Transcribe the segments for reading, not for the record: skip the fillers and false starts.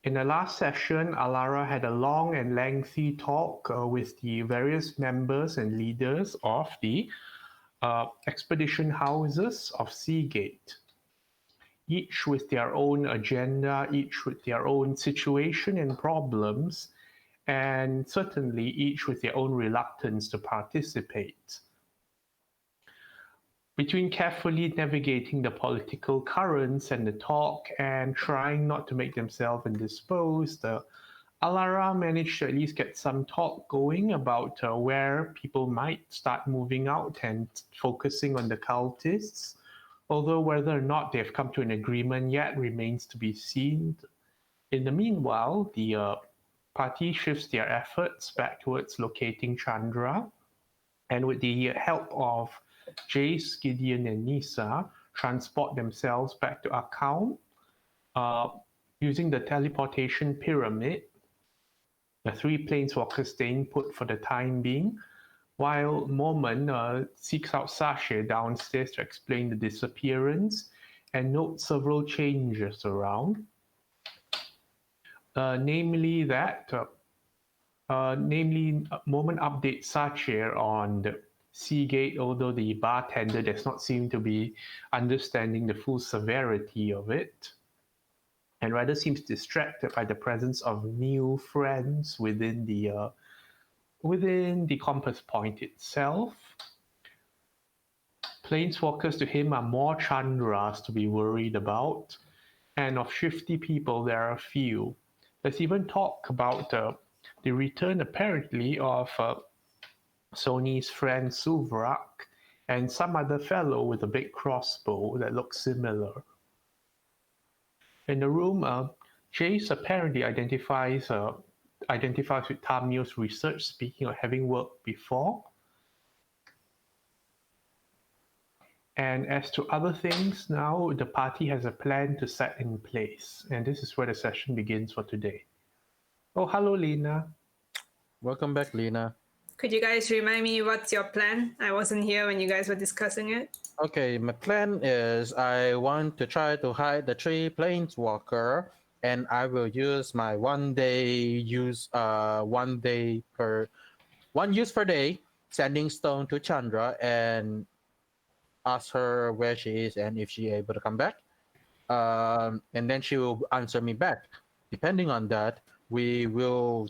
In the last session, Alara had a long and lengthy talk with the various members and leaders of the expedition houses of Seagate, each with their own agenda, each with their own situation and problems, and certainly each with their own reluctance to participate. Between carefully navigating the political currents and the talk and trying not to make themselves indisposed, Alara managed to at least get some talk going about where people might start moving out and focusing on the cultists, although whether or not they've come to an agreement yet remains to be seen. In the meanwhile, the party shifts their efforts back towards locating Chandra, and with the help of Jace, Gideon, and Nisa, transport themselves back to Akau using the teleportation pyramid. The three planeswalkers staying put for the time being, while Mormon seeks out Sasha downstairs to explain the disappearance and note several changes around. Namely, Mormon updates Sasha on the Seagate, although the bartender does not seem to be understanding the full severity of it, and rather seems distracted by the presence of new friends within the compass point itself. Planeswalkers to him are more Chandras to be worried about, and of shifty people there are few. There's even talk about the return apparently of Sony's friend Suvrak and some other fellow with a big crossbow that looks similar. In the room, Jace apparently identifies with Tamio's research, speaking of having worked before. And as to other things, now the party has a plan to set in place, and this is where the session begins for today. Oh, hello, Lena. Welcome back, Lena. Could you guys remind me what's your plan? I wasn't here when you guys were discussing it. Okay, my plan is I want to try to hide the three planeswalker, and I will use my one use per day sending stone to Chandra and ask her where she is and if she able to come back. And then she will answer me back. Depending on that, we will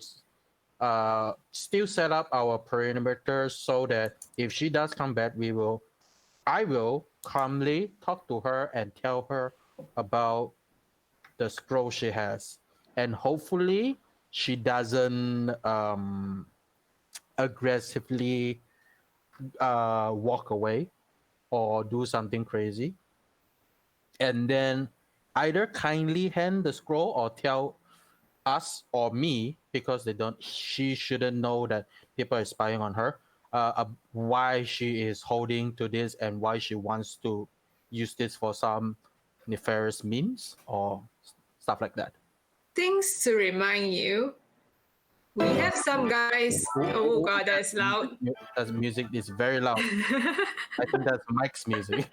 still set up our perimeter so that if she does come back, I will calmly talk to her and tell her about the scroll she has, and hopefully she doesn't aggressively walk away or do something crazy, and then either kindly hand the scroll or tell us or me, because she shouldn't know that people are spying on her, why she is holding to this and why she wants to use this for some nefarious means or stuff like that. Things to remind you. We have some guys. Oh god, that's loud. That music is very loud. I think that's Mike's music.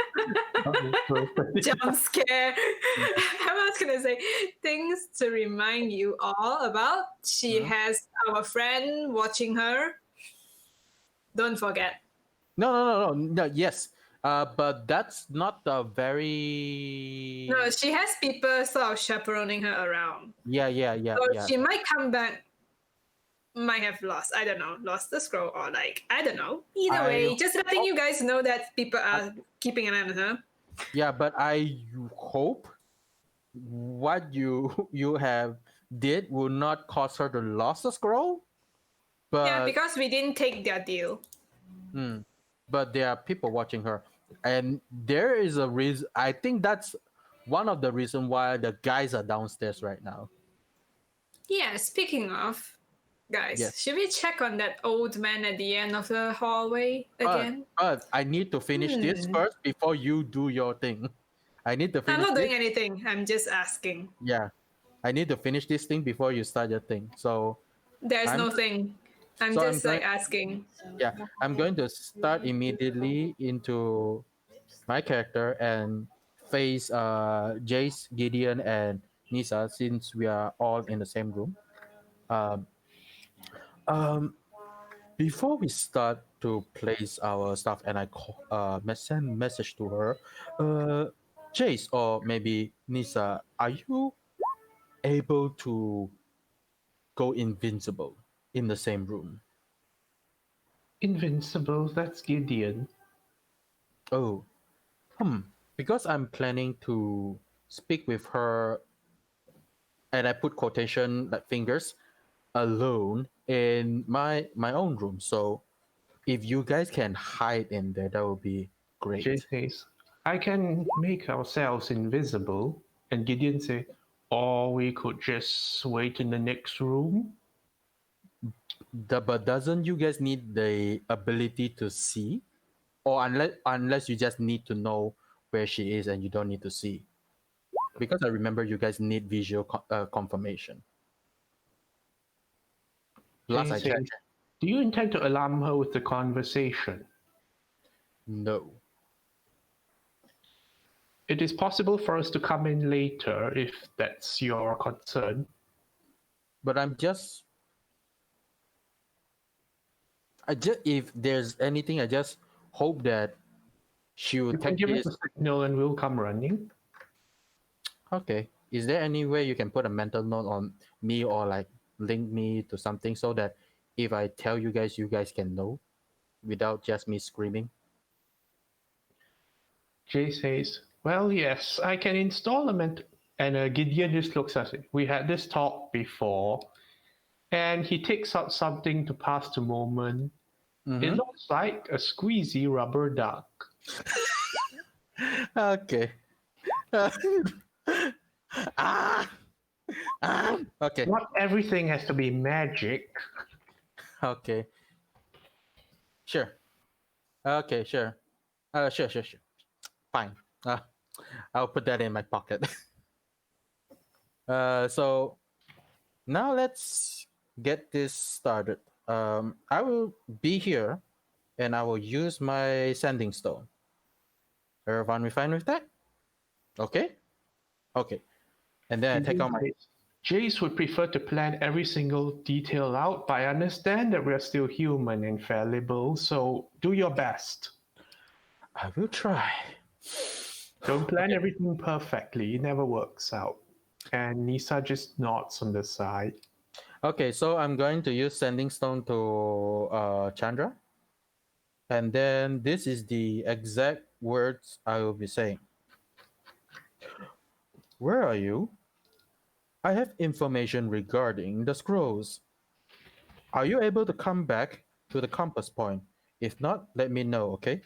Jump scare. I was gonna say things to remind you all about. She has our friend watching her. Don't forget. No. Yes, but that's not the very. No, she has people sort of chaperoning her around. Yeah. So she might come back. Might have lost the scroll, or I don't know. Either way, just letting you guys know that people are keeping an eye on her. Yeah, but I hope what you have did will not cause her to lose the scroll. But yeah, because we didn't take their deal. But there are people watching her, and there is a reason. I think that's one of the reasons why the guys are downstairs right now. Yeah, speaking of guys, yes. Should we check on that old man at the end of the hallway again? But I need to finish this first before you do your thing. I need to finish. I'm not doing anything. I'm just asking. Yeah, I need to finish this thing before you start your thing. So there's no thing. I'm just asking. Yeah, I'm going to start immediately into my character and face Jace, Gideon, and Nisa, since we are all in the same room. Um, um, Before we start to place our stuff, and I send message to her, Jace or maybe Nisa, are you able to go invincible in the same room? Invincible, that's Gideon. Oh, because I'm planning to speak with her, and I put quotation like fingers alone in my own room. So if you guys can hide in there, that would be Jay great. says, I can make ourselves invisible. And Gideon say, or we could just wait in the next room. But doesn't you guys need the ability to see, or unless you just need to know where she is and you don't need to see? Because I remember you guys need visual confirmation. Last Jay I says, checked, do you intend to alarm her with the conversation? no. It is possible for us to come in later if that's your concern. But I just if there's anything, I just hope that she will You can take give us this. a signal and we'll come running. Okay. Is there any way you can put a mental note on me or like link me to something so that if I tell you guys can know without just me screaming? Jay says, well, yes, I can install a And Gideon just looks at it. We had this talk before. And he takes out something to pass the moment. It Mm-hmm. looks like a squeezy rubber duck. Okay. ah, okay. Not everything has to be magic. Okay. Sure. Okay, sure. Sure. Fine. I'll put that in my pocket. So now let's get this started. I will be here and I will use my sending stone. Everyone fine with that? Okay? Okay. And then I take out my. Jace would prefer to plan every single detail out, but I understand that we're still human and fallible, so do your best. I will try. Don't plan everything perfectly, it never works out. And Nisa just nods on the side. Okay, so I'm going to use sending stone to Chandra. And then this is the exact words I will be saying. Where are you? I have information regarding the scrolls. Are you able to come back to the compass point? If not, let me know, okay?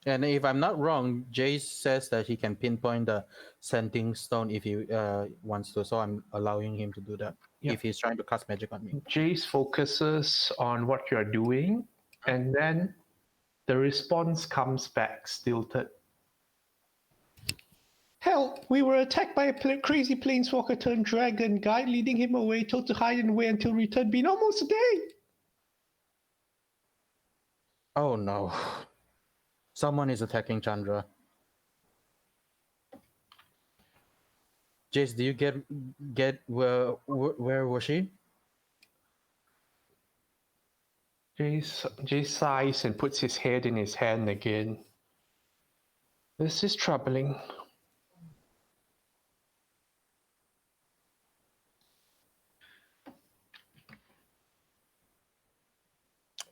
And if I'm not wrong, Jace says that he can pinpoint the sending stone if he wants to, so I'm allowing him to do that if he's trying to cast magic on me. Jace focuses on what you're doing, and then the response comes back stilted. Help! We were attacked by a crazy planeswalker turned dragon. Guide leading him away, told to hide and wait until return. Been almost a day! Oh no. Someone is attacking Chandra. Jace, do you get where was she? Jace sighs and puts his head in his hand again. This is troubling.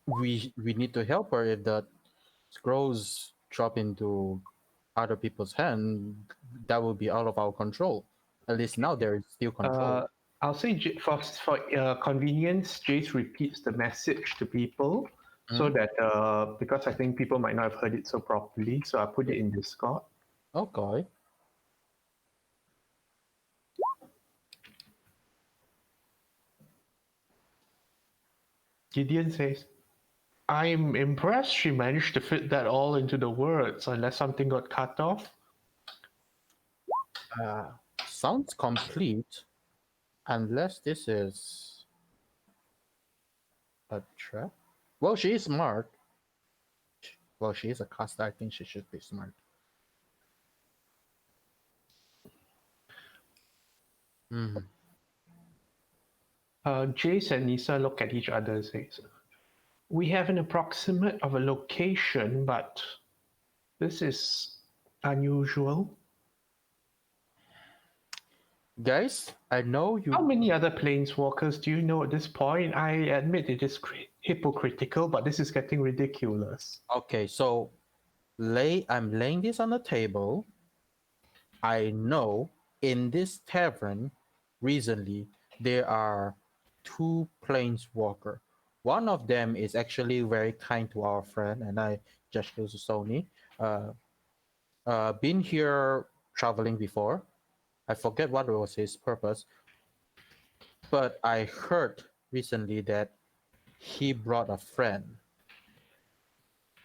We need to help her. If the scrolls drop into other people's hand, that will be out of our control. At least now there is still control. I'll say for convenience, Jace repeats the message to people so that because I think people might not have heard it so properly, so I put it in Discord. Okay. Gideon says, I'm impressed she managed to fit that all into the words, unless something got cut off. Sounds complete, unless this is. A trap? Well, she is smart. Well, she is a caster. I think she should be smart. Hmm. Jace and Nisa look at each other and say, "We have an approximate of a location, but this is unusual." Guys, I know How you. many other planeswalkers do you know at this point? I admit it is hypocritical, but this is getting ridiculous. Okay, so I'm laying this on the table. I know in this tavern recently there are two planeswalker. One of them is actually very kind to our friend, and I just to Sony. Uh, been here traveling before. I forget what was his purpose, but I heard recently that he brought a friend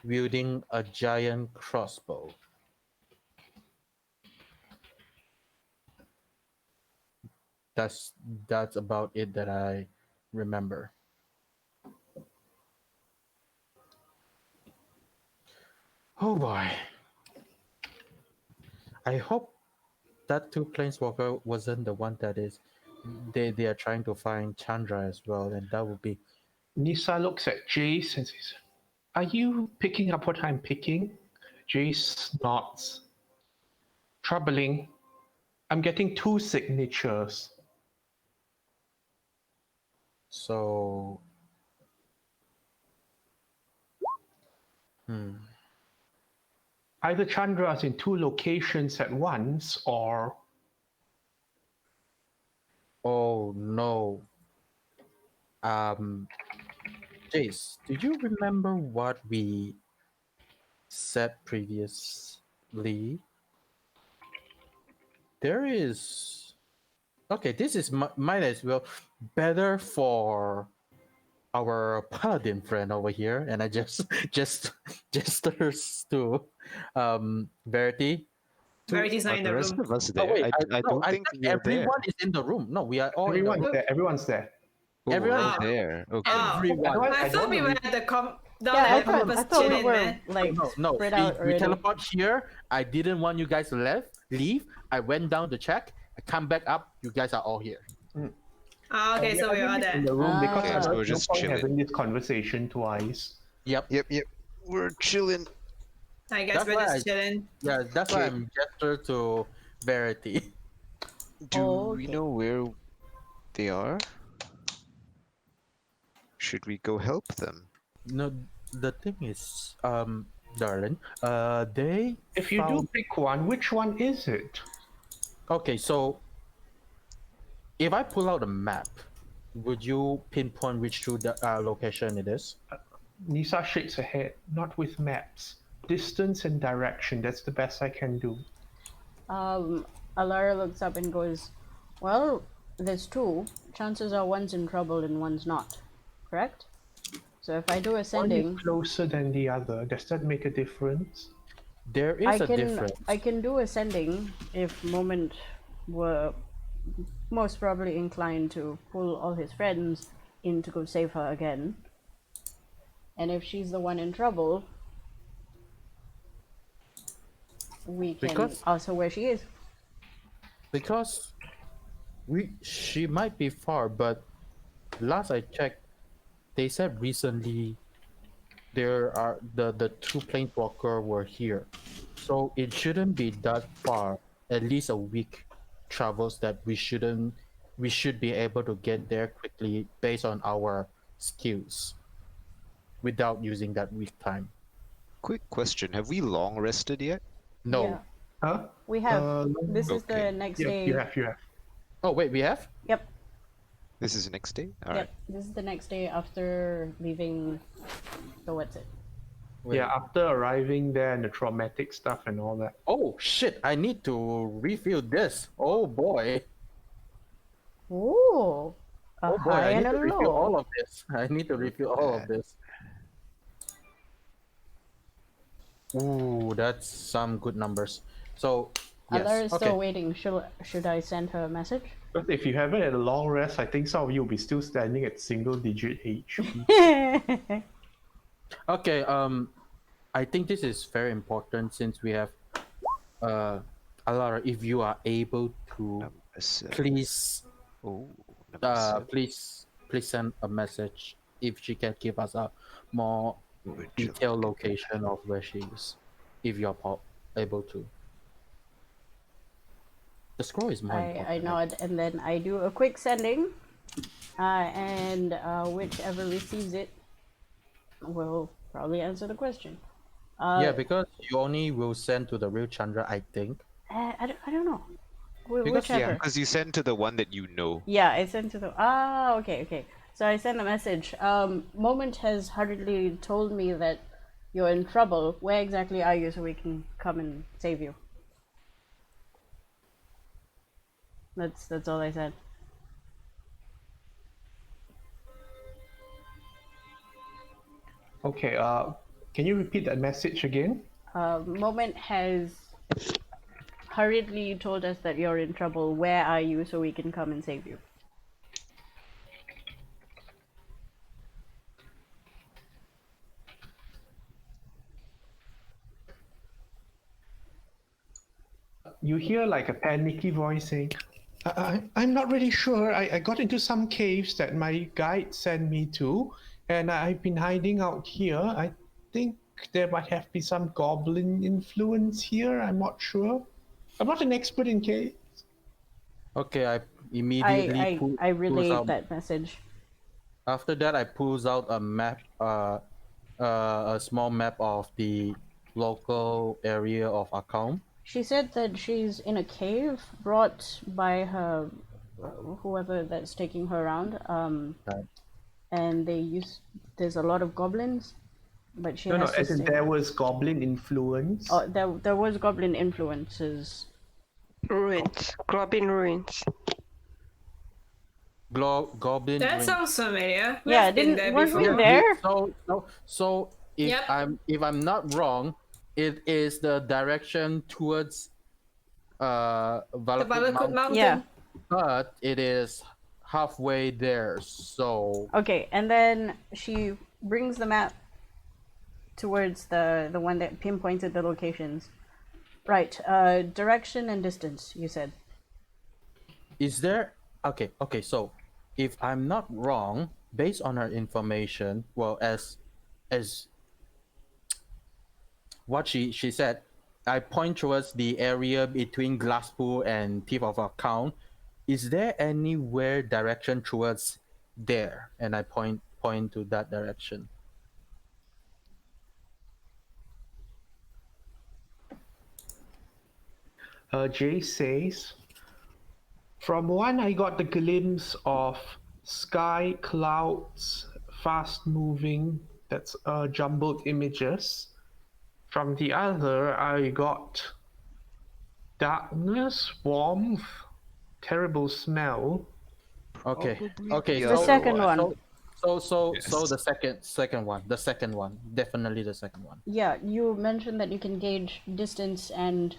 wielding a giant crossbow. That's that's about it that I remember. Oh boy. I hope that two planeswalker wasn't the one that is they are trying to find Chandra as well, and that would be Nisa looks at Jace and says, "Are you picking up what I'm picking?" Jace nods. "Troubling. I'm getting two signatures." so. Hmm. Either Chandra's in two locations at once, or Oh no. Um, Jace, do you remember what we said previously? There is. Okay, this is might as well better for our paladin friend over here, and I just just gestures to Verity. Verity's not Are in the the rest room. of us Oh there? wait, I no, don't I think think we're there. everyone is in the room. No, we are all in the everyone's room. there. Everyone's there. Oh, everyone we're is there. Okay. Oh, Everyone. I thought we were at the down Yeah, at I Purpose thought we chilling, were man. like No, spread out we already. teleport here. I didn't want you guys to leave. I went down to check. I come back up. You guys are all here. Oh, okay, so we are in there. the room because Okay, Ah. so there's we're no just point chilling. having this conversation twice. Yep. Yep. We're chilling. I guess That's we're why just chilling. Yeah, that's why Okay. I'm gesture to Verity. Do Oh, we okay. know where they are? Should we go help them? No, the thing is, darling, they If you do found. pick one, which one is it? Okay, so if I pull out a map, would you pinpoint which true location it is? Nisa shakes her head. "Not with maps. Distance and direction. That's the best I can do." Alara looks up and goes, "Well, there's two. Chances are one's in trouble and one's not. Correct? So if I do One ascending, is closer than the other. Does that make a difference? There is a difference. I can do ascending if Moment were most probably inclined to pull all his friends in to go save her again. And if she's the one in trouble, we can Because- ask her where she is. Because she might be far, but last I checked, they said recently there are the two planeswalker were here, so it shouldn't be that far. At least a week travels that we should be able to get there quickly based on our skills without using that week time. Quick question: have we long rested yet? No. Yeah, Huh? we have. Uh, This is the okay. next Yeah, day. you have. Oh wait, we have. Yep. This is the next day. All Yep. right. This is the next day after leaving the what's it? Wait. Yeah, after arriving there and the traumatic stuff and all that. Oh shit! I need to refill this. Oh boy. Ooh. A Oh boy, high I and need a to refill all low. of this. I need to refill all of this. Ooh, that's some good numbers. So, yes. Alara is Okay. still waiting. Should I send her a message? But if you haven't had a long rest, I think some of you will be still standing at single-digit HP. Okay. I think this is very important since we have Alara. If you are able to, Number 7. please Oh, number 7. please send a message if she can give us a more Would you detailed like location of where she is, if you're able to. The scroll is more I important. nod and then I do a quick sending, and whichever receives it will probably answer the question. Yeah, because you only will send to the real Chandra, I think. I don't know. Because- Whichever. Yeah, because you send to the one that you know. Yeah, I sent to the. Ah, okay. So I sent a message. Moment has hurriedly told me that you're in trouble. Where exactly are you so we can come and save you? That's all I said. Okay, can you repeat that message again? Moment has hurriedly told us that you're in trouble. Where are you so we can come and save you? You hear like a panicky voice saying, I'm not really sure. I got into some caves that my guide sent me to, and I've been hiding out here. I think there might have been some goblin influence here. I'm not sure. I'm not an expert in caves. Okay, I immediately pulls relayed out. that message. After that, I pulls out a map, a small map of the local area of account. She said that she's in a cave brought by her, whoever that's taking her around. Right. And there's a lot of goblins, but she No, has to as in stay. there was goblin influence. Oh, there was goblin influences. Ruins. Goblin ruins. Goblin. That ring. sounds familiar. Yeah, We've been there weren't we before. there? So if Yep. I'm not wrong, it is the direction towards The Valakut Balakut Mountain, Mountain. Yeah. but it is halfway there. So Okay, and then she brings the map towards the one that pinpointed the locations. Right. Direction and distance. You said. is there? Okay. So if I'm not wrong, based on her information, well, as what she said, I point towards the area between Glasspool and Thief of Account. Is there anywhere direction towards there? And I point to that direction. Jay says, from one I got the glimpse of sky, clouds, fast moving, that's jumbled images. From the other I got darkness, warmth, terrible smell. Okay. Probably Okay. The other second one. So Yes. the second one, definitely the second one. Yeah, you mentioned that you can gauge distance and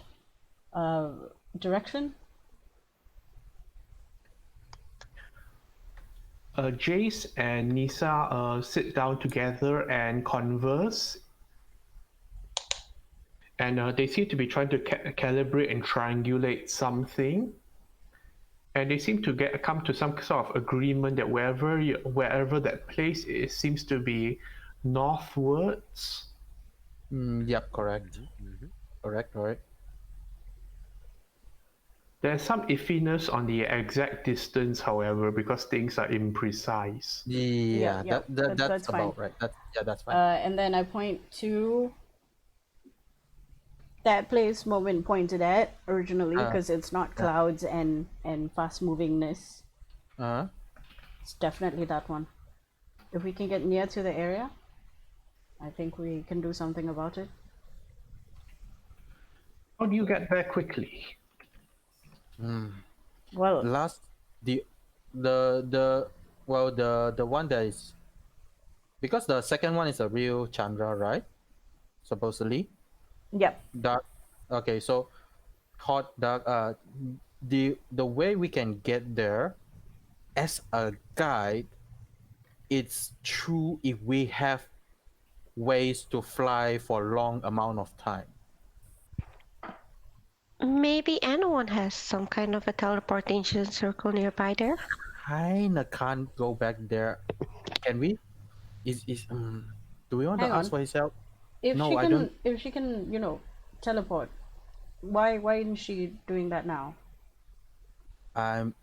direction. Jace and Nisa sit down together and converse, and they seem to be trying to calibrate and triangulate something, and they seem to come to some sort of agreement that wherever that place is seems to be northwards. Yep, correct. Correct. There's some iffiness on the exact distance, however, because things are imprecise. Yeah, yeah, that's that's about fine. right. That's fine. And then I point to that place Moment pointed at originally because it's not clouds and fast movingness. Uh-huh. It's definitely that one. If we can get near to the area, I think we can do something about it. How do you get there quickly? Well, Last the one that is, because the second one is a real Chandra, right? Supposedly yep. dark. Okay, so hot dark. the way we can get there as a guide, it's true if we have ways to fly for long amount of time. Maybe anyone has some kind of a teleportation circle nearby there. Kinda can't go back there. Can we? Is Do we want to Hang ask on. for his help? If No, she I can, don't. if she can, teleport, why isn't she doing that now? I'm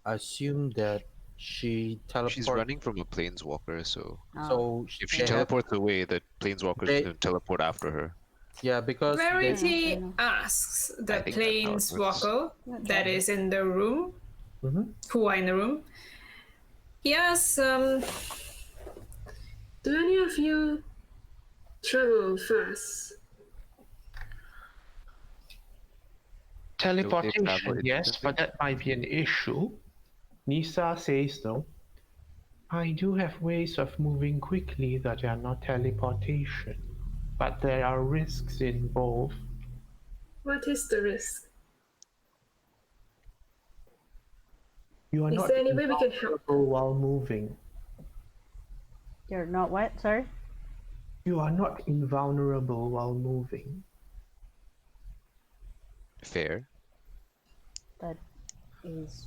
assume that she teleports. She's running from a planeswalker, so So if she they have, teleports away, the planeswalker's they- gonna teleport after her. yeah, because they, Rarity know. asks the I think that's how it works. planeswalker that is in the room, Mhm. who are in the room. He asks, do any of you travel fast? Teleportation, travel yes, independently? but that might be an issue. Nisa says though, I do have ways of moving quickly that are not teleportation, but there are risks involved. What is the risk? You are Is not there any way we can help? invulnerable while moving. You're not what? Sorry. You are not invulnerable while moving. Fair. That is.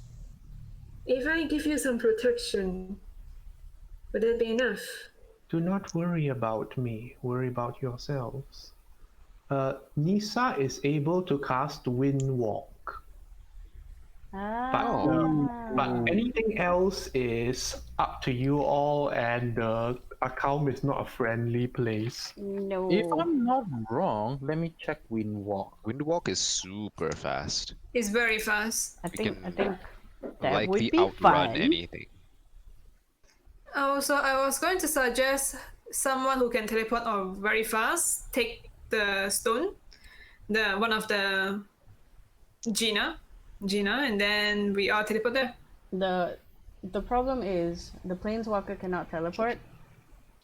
If I give you some protection, would that be enough? Do not worry about me, worry about yourselves. Nisa is able to cast Wind Walk, but anything else is up to you all, and the account is not a friendly place. No. if I'm not wrong, let me check Windwalk. Windwalk is super fast. It's very fast. I think can that would Likely be outrun fun. anything. Also, I was going to suggest someone who can teleport or very fast take the stone, the one of the Gina, and then we all teleport there. The problem is the planeswalker cannot teleport,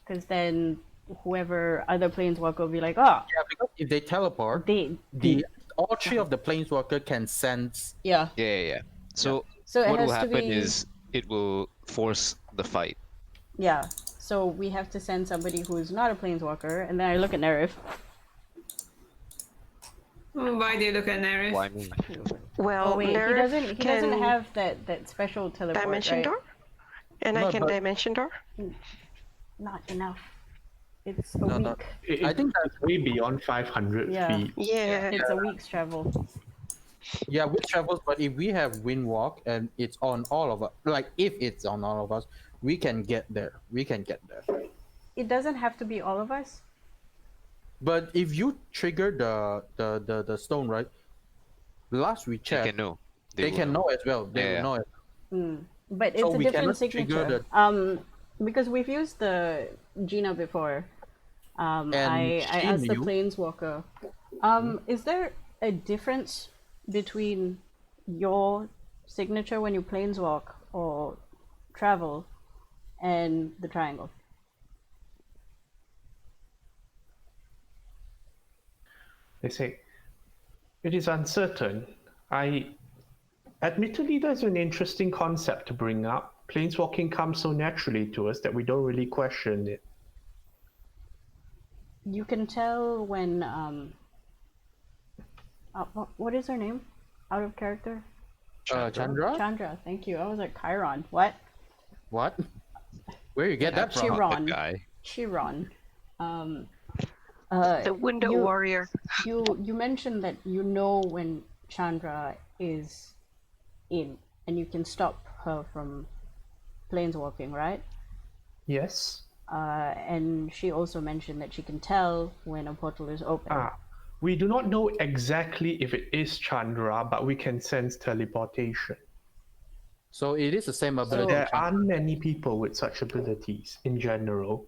because then whoever other planeswalker will be like, Yeah, because if they teleport, they all three of the planeswalker can sense. yeah. Yeah. So So it what will has to happen be is it will force the fight. yeah. So we have to send somebody who's not a planeswalker, and then I look at Nerif. Why do you look at Nerif? Why me? Well, Oh wait, he Nerf doesn't can have that special teleport, dimension right? door, and No, I can but- dimension door. Not enough. It's a No, week. no. I think that- that's way beyond 500 Yeah. feet. Yeah. It's a week's travel. Yeah, we travels, but if we have Windwalk and it's on all of us, like if it's on all of us, we can get there. We can get there. It doesn't have to be all of us. But if you trigger the stone, right? Last we They checked, can know. they will can know as well. They Yeah. will know it. But it's So a we different cannot trigger signature. Because we've used the Gina before. And I she asked the knew. planeswalker. Is there a difference between your signature when you planeswalk or travel and the triangle? They say, it is uncertain. Admittedly, that's an interesting concept to bring up. Planeswalking comes so naturally to us that we don't really question it. You can tell when what is her name? Out of character? Chandra? Chandra. Thank you. I was like Chiron. What? What? Where you get that from? Chiron. That guy. Chiron. The window you- warrior. You mentioned that you know when Chandra is in, and you can stop her from planeswalking, right? Yes? And she also mentioned that she can tell when a portal is open. We do not know exactly if it is Chandra, but we can sense teleportation. So it is the same ability. There aren't many people with such abilities in general.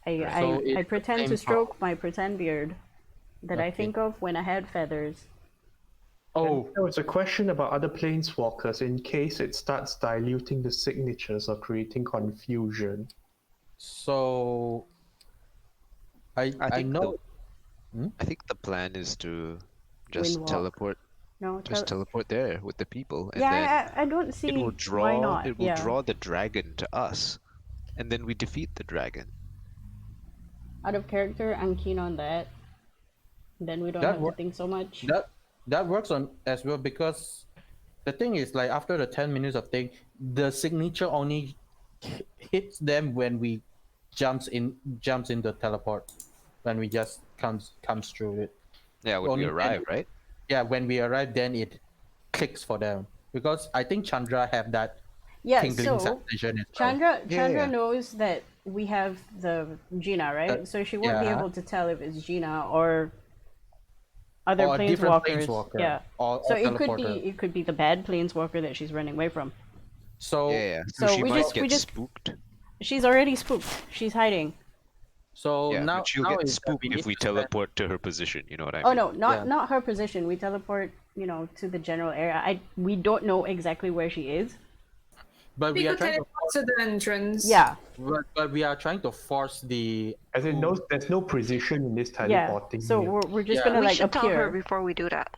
So I it's pretend the to same stroke my pretend beard that I Okay. think of when I had feathers. Oh, There was a question about other planeswalkers in case it starts diluting the signatures or creating confusion. so I think know. I think the plan is to just Windwalk. teleport No, Just teleport there with the people, and then yeah, I don't see it will why not. draw the dragon to us, and then we defeat the dragon. Out of character, I'm keen on that. Then we don't That have wor- to think so much. That works on as well because the thing is like after the 10 minutes of thing, the signature only hits them when we jumps in the teleport, when we just comes through it. Yeah, when we Only arrive, right? Yeah, when we arrive, then it clicks for them because I think Chandra have that Yeah, tingling so sensation as well. Chandra Yeah. knows that we have the Gina, right? So she won't be yeah. able to tell if it's Gina or other Or a different planeswalkers. planeswalker, Yeah. or So it could be teleporter. the bad planeswalker that she's running away from. So Yeah. So So she we might just- get we just- spooked. She's already spooked. She's hiding. so Yeah, now but she'll now get is that spooked need if we to spend- teleport to her position. You know what I Oh mean? no, Yeah. not her position. We teleport, to the general area. We don't know exactly where she is. But We we are could trying to teleport to the entrance. Yeah. but we are trying to force the As in, there's no precision in this Yeah. teleporting. So here. we're just Yeah. gonna We like should tell her appear. before we do that.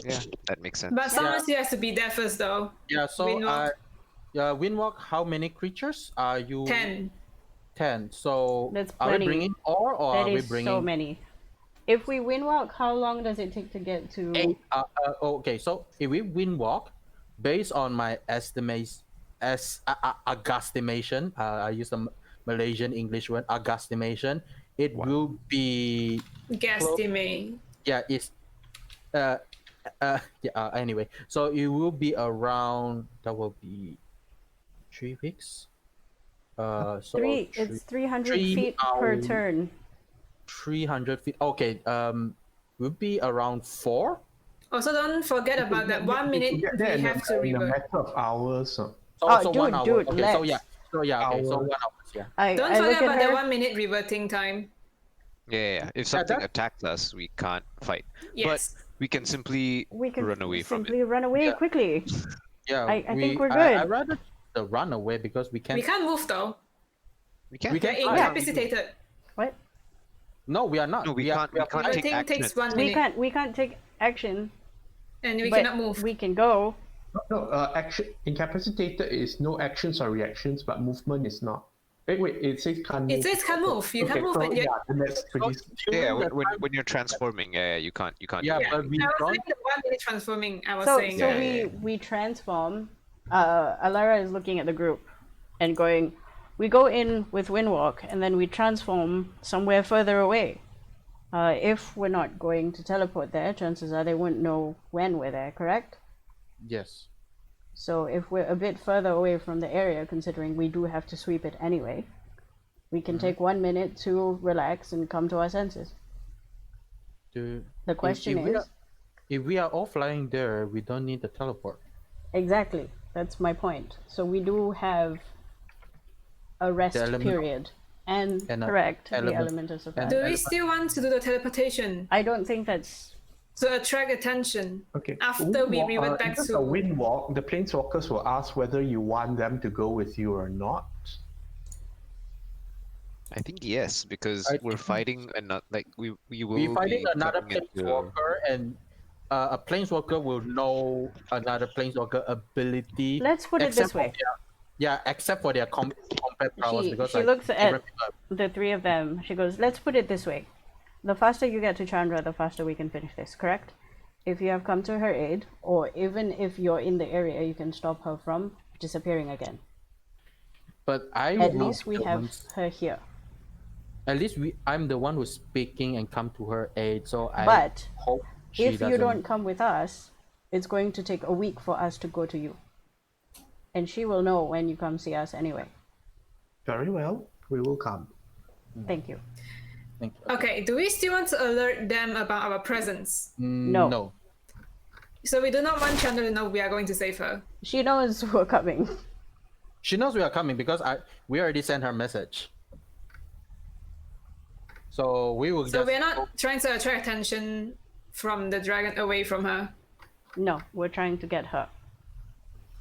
Yeah, that makes sense. But someone still has to be there first, though. yeah. So Windwalk. Windwalk, how many creatures are you? 10. 10. So That's are we plenty. bringing or That are we is bringing so many. If we windwalk, how long does it take to get to? 8? Okay, so if we windwalk, based on my estimates, guesstimation, I use the Malaysian English word, guesstimation, it will be Guesstimate. yeah, it's anyway, so it will be around, that will be 3 weeks. So It's 300 3 feet per hours. turn. 300 feet. Okay, will be around 4. Also, don't forget about that 1 minute Get there we have to in a revert. matter of hours. So, Oh, so dude, 1 hour. dude, Okay, so let's. okay, so Hour. 1 hour. Yeah. Don't I look forget at about that her. 1 minute reverting time. Yeah. If something that- attacks us, we can't fight. Yes. We can simply We can run away from it. simply run away Yeah. quickly. Yeah, I think we're I good. rather the run away because we We can. can't move, though. We can't. We We're can fly. incapacitated. What? No, we are not. No, we are- can't- we are we can't flying. take Reverting takes action. 1 minute. We can't take action. And we but cannot move. We can go. No, action incapacitated is no actions or reactions, but movement is not. Wait, it says can't move. It says can't move. You can't move, so but yet. yeah, then that's pretty. Yeah, During the when, time- when you're transforming, you can't. Yeah, do that. but we I was don't. saying the 1 minute transforming. I was So saying. so Yeah, we transform. Alara is looking at the group, and going. We go in with Windwalk, and then we transform somewhere further away. If we're not going to teleport there, chances are they wouldn't know when we're there. Correct? Yes. So if we're a bit further away from the area, considering we do have to sweep it anyway, we can take 1 minute to relax and come to our senses. The question if we is, are- if we are all flying there, we don't need the teleport. exactly, that's my point. So we do have a rest element- period. And and a correct, the element- element of surprise. Do we still want to do the teleportation I don't think that's to attract attention? Okay. After we revert in back terms to- of windwalk, the planeswalkers will ask whether you want them to go with you or not. I think yes, because I we're think- fighting another. Like we will We're fighting be another coming into- planeswalker, and a planeswalker will know another planeswalker ability. Let's put it except this way. for except for their combat powers. She- because she like, looks at- different people- The three of them, she goes, let's put it this way. The faster you get to Chandra, the faster we can finish this, correct? If you have come to her aid, or even if you're in the area, you can stop her from disappearing again. But I At will least we the have ones- her here. At least I'm the one who's speaking and come to her aid. So I But hope she if you doesn't- don't come with us, it's going to take a week for us to go to you. And she will know when you come see us anyway. Very well, we will come. Thank you. Thank you. Okay, do we still want to alert them about our presence? No. No. So we do not want Chandra to know we are going to save her. She knows we're coming. She knows we are coming because we already sent her message. So we will So just we're not trying to attract attention from the dragon away from her. No, we're trying to get her.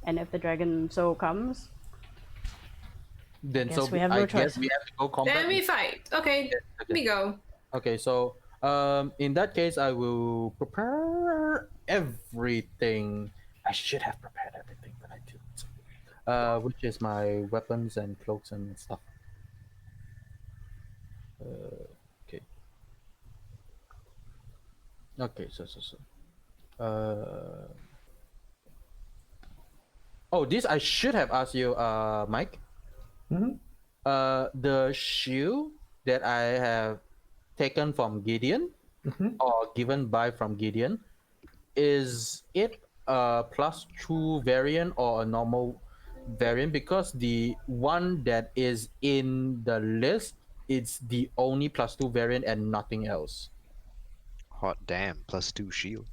And if the dragon so comes, then Guess so we have no I guess choice. we have to go combat. Then we fight. Okay, we go. Okay, so In that case, I will prepare everything. I should have prepared everything, but I didn't. Which is my weapons and cloaks and stuff. Okay. Okay. So. Uh. Oh, this I should have asked you, Mike. Mhm. The shield that I have taken from Gideon Mhm. or given by from Gideon, is it a +2 variant or a normal variant? Because the one that is in the list, it's the only +2 variant and nothing else. Hot damn, +2 shield.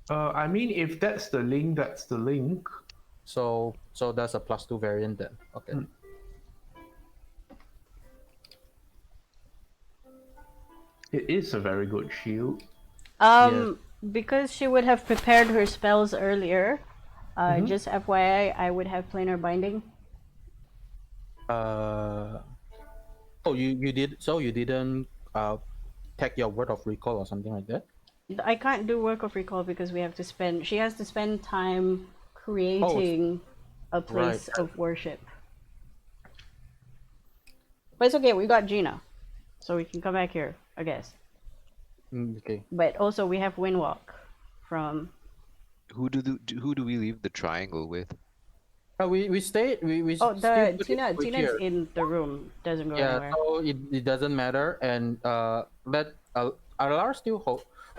I mean, if that's the link, that's the link. So that's a +2 variant then. Okay. Mm. It is a very good shield. Because she would have prepared her spells earlier, Mhm. just FYI, I would have planar binding. Oh, you did, so you didn't take your word of recall or something like that? I can't do work of recall because she has to spend time creating a place of worship. But it's okay, we got Gina. So we can come back here, I guess. Okay. But also we have Windwalk from Who do we leave the triangle with? We stayed. We Oh, still the put Tina's here. in the room. Doesn't go Yeah, anywhere. so it doesn't matter, and let Alar still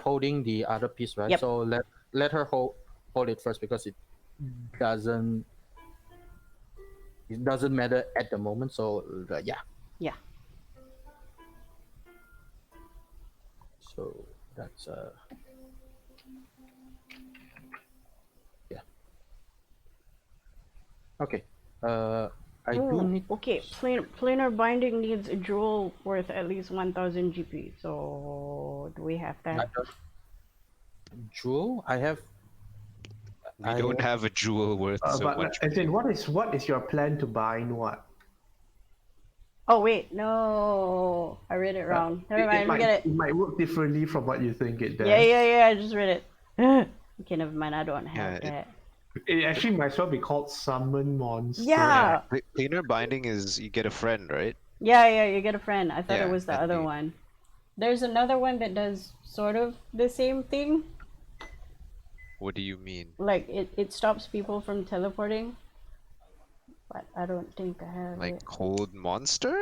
holding the other piece, right? Yep. So let her hold it first because doesn't it doesn't matter at the moment. So yeah, Yeah. so that's yeah. Okay. I do need. Okay, planar binding needs a jewel worth at least 1000 GP. So do we have that? Jewel. I have. We don't have a jewel worth so But much. as in, what is your plan to bind what? Oh wait, no, I read it wrong. Never mind, forget It it. might work differently from what you think it does. Yeah, I just read it. Okay, never mind. I don't have Yeah, that. It actually might as well be called Summon Monster. Yeah. Planar binding is you get a friend, right? Yeah, you get a friend. I thought it Yeah, was the and other the- one. There's another one that does sort of the same thing. What do you mean? Like it stops people from teleporting. But I don't think I have Like it. cold monster?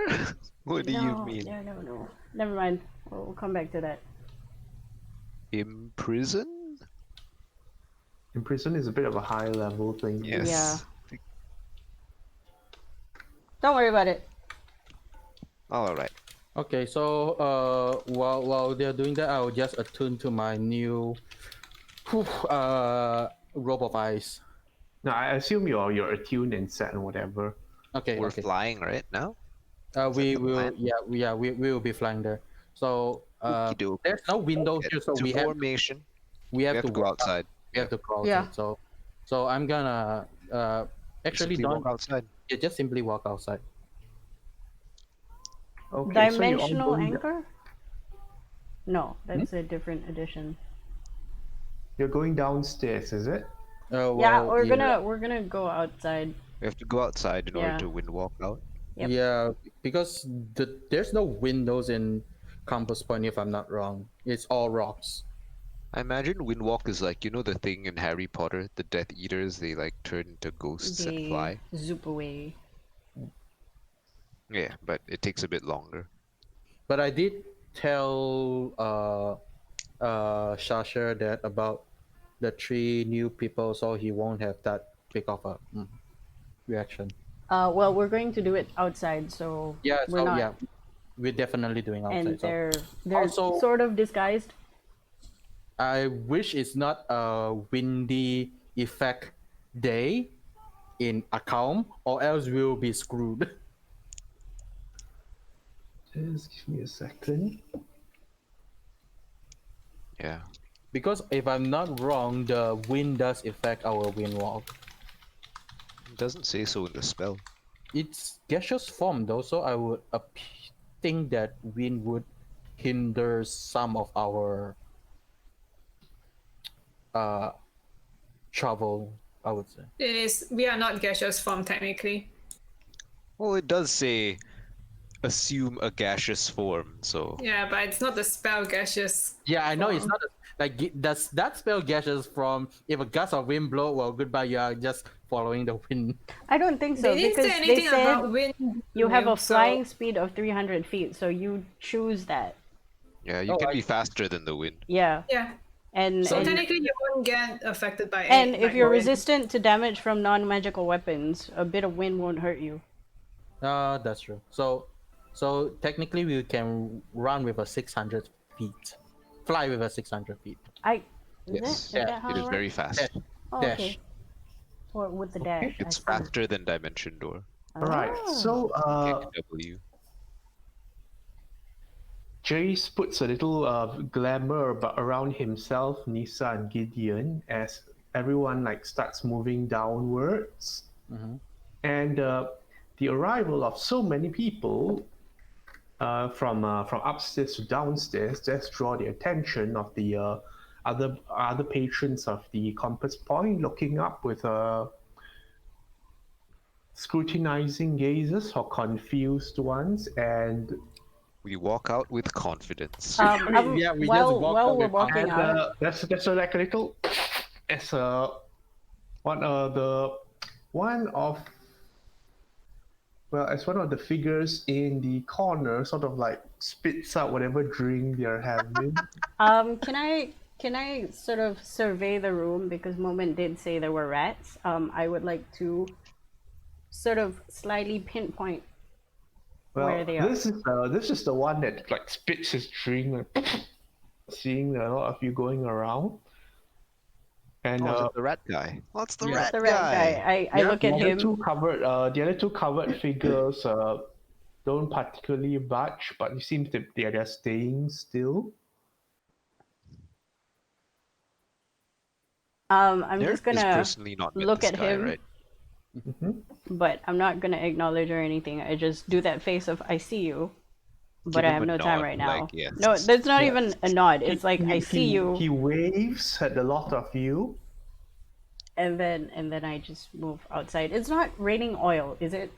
What do you mean? No. Never mind. We'll come back to that. Imprison? Imprison is a bit of a high level thing. Yes. Don't worry about it. All right. Okay, so while they're doing that, I'll just attune to my new robe of ice. No, I assume you're attuned and set and whatever. Okay, We're okay. flying right now? We the will, plan? we will be flying there. So Okey-doke. there's no window Get here, so to we have formation. we have to go walk outside. We have to go Yeah. outside. So I'm gonna actually Simply don't walk outside. just simply walk outside. Okay, so you're all Dimensional going, anchor? No, that's a different edition. you're going downstairs, is it? Yeah, we're gonna go outside. We have to go outside in order Yeah. to wind walk out. Yep. Yeah, because there's no windows in Campus Point, if I'm not wrong. It's all rocks. I imagine Windwalk is like, you know the thing in Harry Potter, the Death Eaters, they like turn into ghosts and They fly. zoop away. Yeah, but it takes a bit longer. But I did tell Shasher that about the 3 new people, so he won't have that big of a reaction. Well, we're going to do it outside, so Yeah, we're so not. yeah, we're definitely doing outside. And So they're Also- sort of disguised. I wish it's not a windy effect day in Account, or else we'll be screwed. Just give me a second. Yeah. Because if I'm not wrong, the wind does affect our wind walk. It doesn't say so in the spell. It's gaseous form though, so I would think that wind would hinders some of our travel, I would say. It is. We are not gaseous form technically. Well, it does say assume a gaseous form, so Yeah, but it's not the spell gaseous. Yeah, I know it's form. not does that spell gaseous from if a gust of wind blow, well, goodbye, you are just following the wind. I don't think so They didn't because say they anything said about wind. you have a so- flying speed of 300 feet, so you choose that. yeah, you Oh, can I be see. faster than the wind. Yeah, Yeah. and So and, technically, you won't get affected by and it. if you're resistant to damage from non-magical weapons, a bit of wind won't hurt you. That's true. So technically we can run with a 600 feet, fly with a 600 feet. Yes, Is that how it is works? very fast. Oh, Dash. okay. Or with the dash. I It's see. faster than Dimension Door. Alright, Ah. so W. Jace puts a little glamour around himself, Nisa, and Gideon as everyone like starts moving downwards, and the arrival of so many people from upstairs to downstairs just draw the attention of the other patrons of the Compass Point, looking up with scrutinizing gazes or confused ones, and We walk out with confidence. Yeah, we just walk while out we're with walking out, there's like a little as one of as one of the figures in the corner sort of like spits out whatever drink they're having. can I sort of survey the room because Moment did say there were rats. I would like to sort of slightly pinpoint where they are. This is the one that like spits his drink, seeing a lot of you going around. And Oh, is it the rat guy? Oh, it's the Yeah. rat The rat guy. I look at the him. the other two covered figures don't particularly budge, but it seems that they're staying still. I'm Derek just gonna is personally not met look this at guy, him, right? but I'm not gonna acknowledge or anything. I just do that face of I see you, but Give I him have a no time nod, right now. like, yes. No, that's not Yeah. even a nod. It's like I see you, He waves at the lot of you. and then I just move outside. It's not raining oil, is it?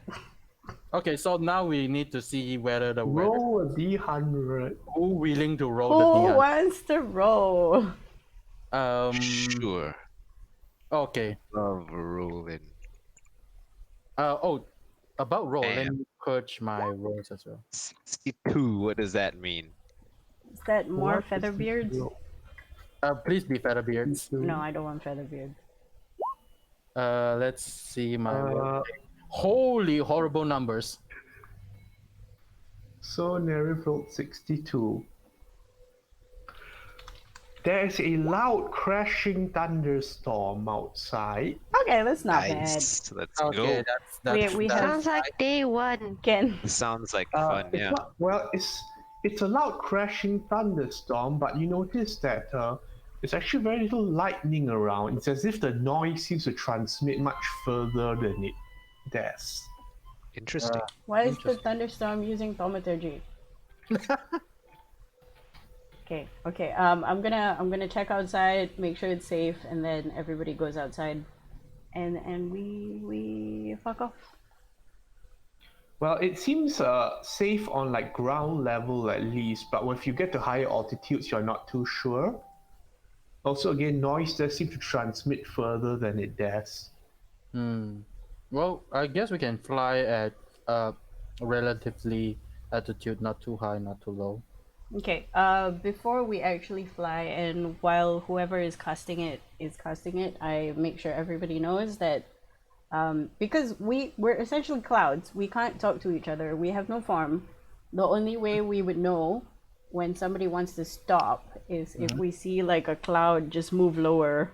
Okay, so now we need to see whether the weather, Roll a d100. who willing to roll Who the wants to roll? D100. Sure. Okay. Love rolling. About roll, let Damn. me purge my rolls as well. 62, what does that mean? Is that more What is feather this beards? roll? Please be Featherbeards. No, I don't want feather beard. Let's see my roll. Uh, Holy horrible numbers. So Nerif rolled 62. There's a loud crashing thunderstorm outside. Okay, that's not Nice. Let's Okay, go. that's We that's- have- Sounds like day one. Again, This sounds like fun, It's yeah. not, well, it's a loud crashing thunderstorm, but you notice that there's actually very little lightning around. It's as if the noise seems to transmit much further than it does. Interesting. why is the thunderstorm using thaumaturgy? Okay. I'm gonna check outside, make sure it's safe, and then everybody goes outside, and we fuck off. Well, it seems safe on like ground level at least, but if you get to higher altitudes, you're not too sure. Also, again, noise does seem to transmit further than it does. Well, I guess we can fly at relatively altitude, not too high, not too low. Okay. Before we actually fly, and while whoever is casting it, I make sure everybody knows that because we're essentially clouds, we can't talk to each other. We have no form. The only way we would know when somebody wants to stop is if we see like a cloud just move lower.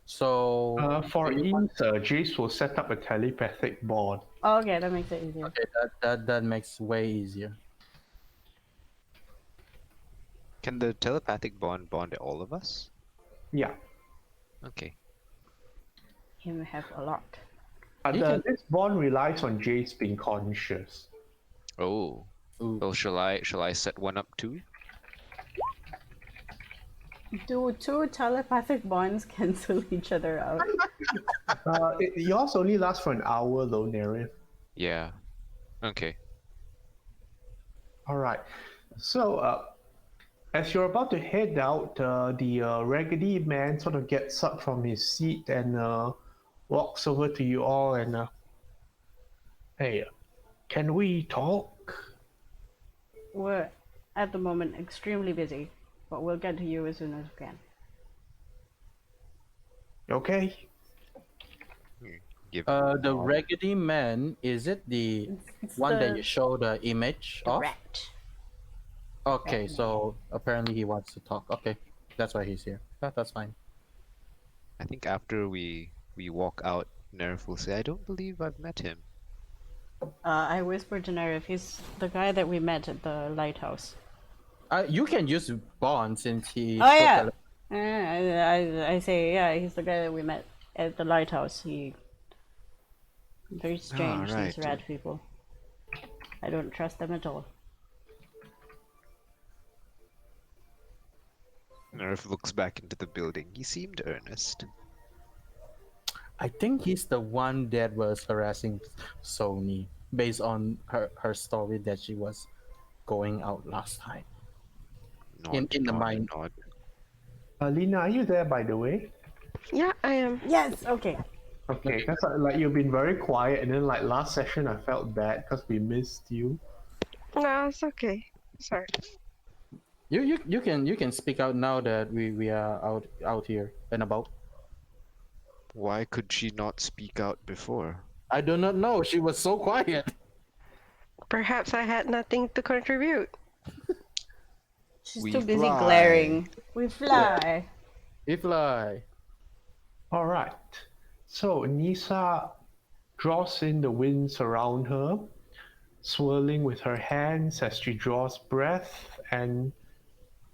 So For ease, Jace will set up a telepathic board. Oh, okay, that makes it easier. okay, that makes way easier. Can the telepathic bond all of us? Yeah. Okay. Him have a lot. But this bond relies on Jace being conscious. Oh. Ooh. Well, shall I set one up too? Do two telepathic bonds cancel each other out? Yours only lasts for an hour though, Nerif. Yeah. Okay. All right. So, as you're about to head out, the raggedy man sort of gets up from his seat and walks over to you all and, hey, can we talk? We're at the moment extremely busy, but we'll get to you as soon as we can. Okay. Give him a The nod. raggedy man, is it the It's one that the- you show the image The of? rat. Okay, so apparently he wants to talk. Okay, that's why he's here. That's fine. I think after we walk out, Nerf will say, "I don't believe I've met him." I whispered to Nerif, he's the guy that we met at the lighthouse. You can use Bond since he. Oh yeah. I say yeah, he's the guy that we met at the lighthouse. He very strange. right. These rat people. I don't trust them at all. Nerf looks back into the building. He seemed earnest. I think he's the one that was harassing Sony based on her story that she was going out last time. Nod, In the nod, mine. nod. Lena, are you there, by the way? Yeah, I am. Yes. Okay. Okay, because like you've been very quiet, and then like last session I felt bad because we missed you. No, it's okay. Sorry. You can speak out now that we are out here and about. Why could she not speak out before? I do not know. She was so quiet. Perhaps I had nothing to contribute. She's We too busy fly. glaring. We fly. We fly. All right. So Nisa draws in the winds around her, swirling with her hands as she draws breath and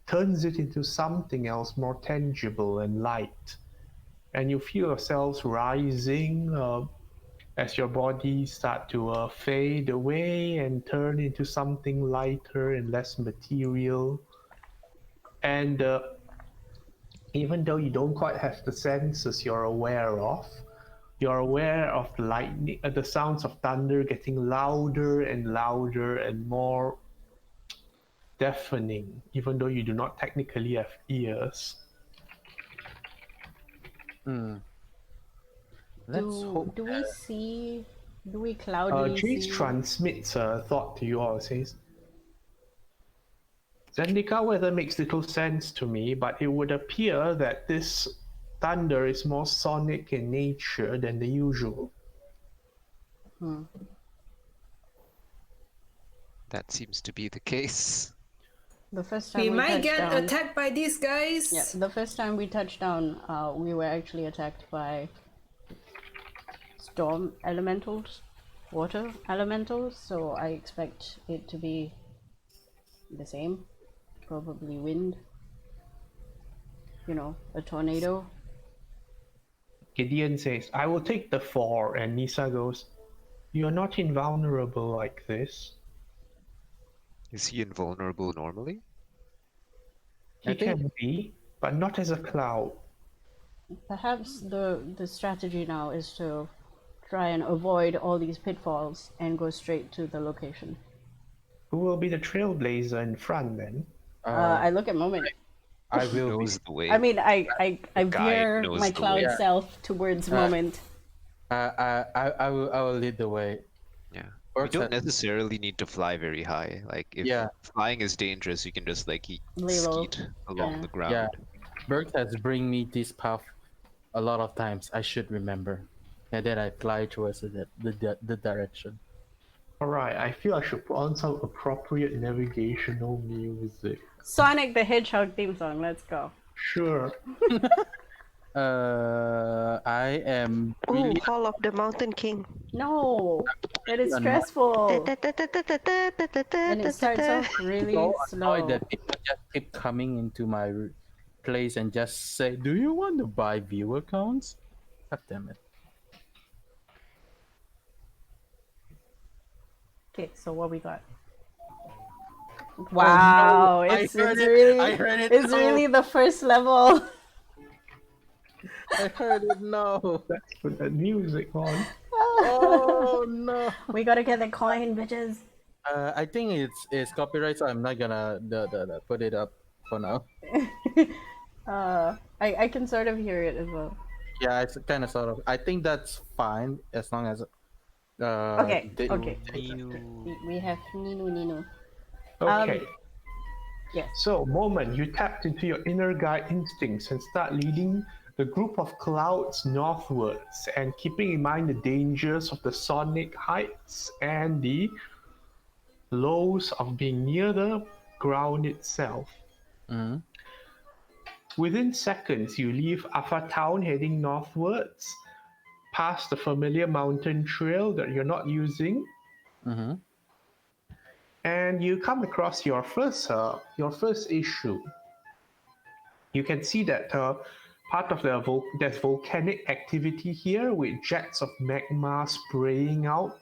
turns it into something else more tangible and light. And you feel yourselves rising as your bodies start to fade away and turn into something lighter and less material. And even though you don't quite have the senses you're aware of the lightning, the sounds of thunder getting louder and louder and more deafening, even though you do not technically have ears. Let's hope. Do we see? Do we cloudily Jace see? transmits a thought to you all. It says, Zendika weather makes little sense to me, but it would appear that this thunder is more sonic in nature than the usual. That seems to be the case. The first time We we might touched get down, attacked by these guys. Yeah, the first time we touched down, we were actually attacked by storm elementals, water elementals. So I expect it to be the same, probably wind. You know, a tornado. Gideon says, I will take the 4, and Nisa goes, You're not invulnerable like this. Is he invulnerable normally? He I think- can be, but not as a cloud. Perhaps the strategy now is to try and avoid all these pitfalls and go straight to the location. Who will be the trailblazer in front then? I look at Moment. I Who will be. knows the way? I mean, I guide veer knows my the cloud way. self towards Moment. I will lead the way. Yeah. We Works don't at- necessarily need to fly very high. Like if Yeah. flying is dangerous, you can just like Lay low. skeet along Yeah. the ground. Yeah. Berg has bring me this path a lot of times. I should remember, and then I fly towards the direction. Alright, I feel I should put on some appropriate navigational music. Sonic the Hedgehog theme song. Let's go. Sure. I am Ooh, really Hall of the Mountain King. No, that is I'm not- stressful. And And it starts off really so slow. annoyed that people just keep coming into my place and just say, "Do you want to buy viewer counts?" God damn it! Okay, so what we got? Wow, I it's heard it. really I heard it. it's No. really the first level. I heard it. No. Let's put that music on. Oh no. We gotta get the coin, bitches. I think it's copyright, so I'm not gonna put it up for now. I can sort of hear it as well. Yeah, it's kind of sort of. I think that's fine as long as. Okay, they- okay. New. We have Ninu. Okay. Yes. So, moment, you tapped into your inner guide instincts and start leading the group of clouds northwards and keeping in mind the dangers of the sonic heights and the lows of being near the ground itself. Mhm. Within seconds, you leave Alpha Town heading northwards, past the familiar mountain trail that you're not using, Mhm. and you come across your first issue. You can see that part of there's volcanic activity here with jets of magma spraying out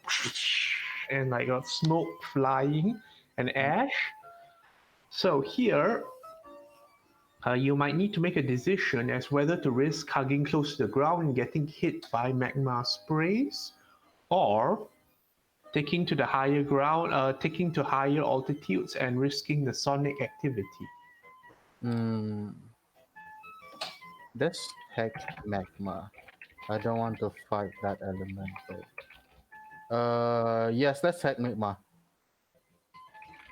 and like a smoke flying and ash. So here, you might need to make a decision as whether to risk hugging close to the ground and getting hit by magma sprays, or taking to higher altitudes and risking the sonic activity. Let's hack magma. I don't want to fight that element though. Yes, let's hack magma.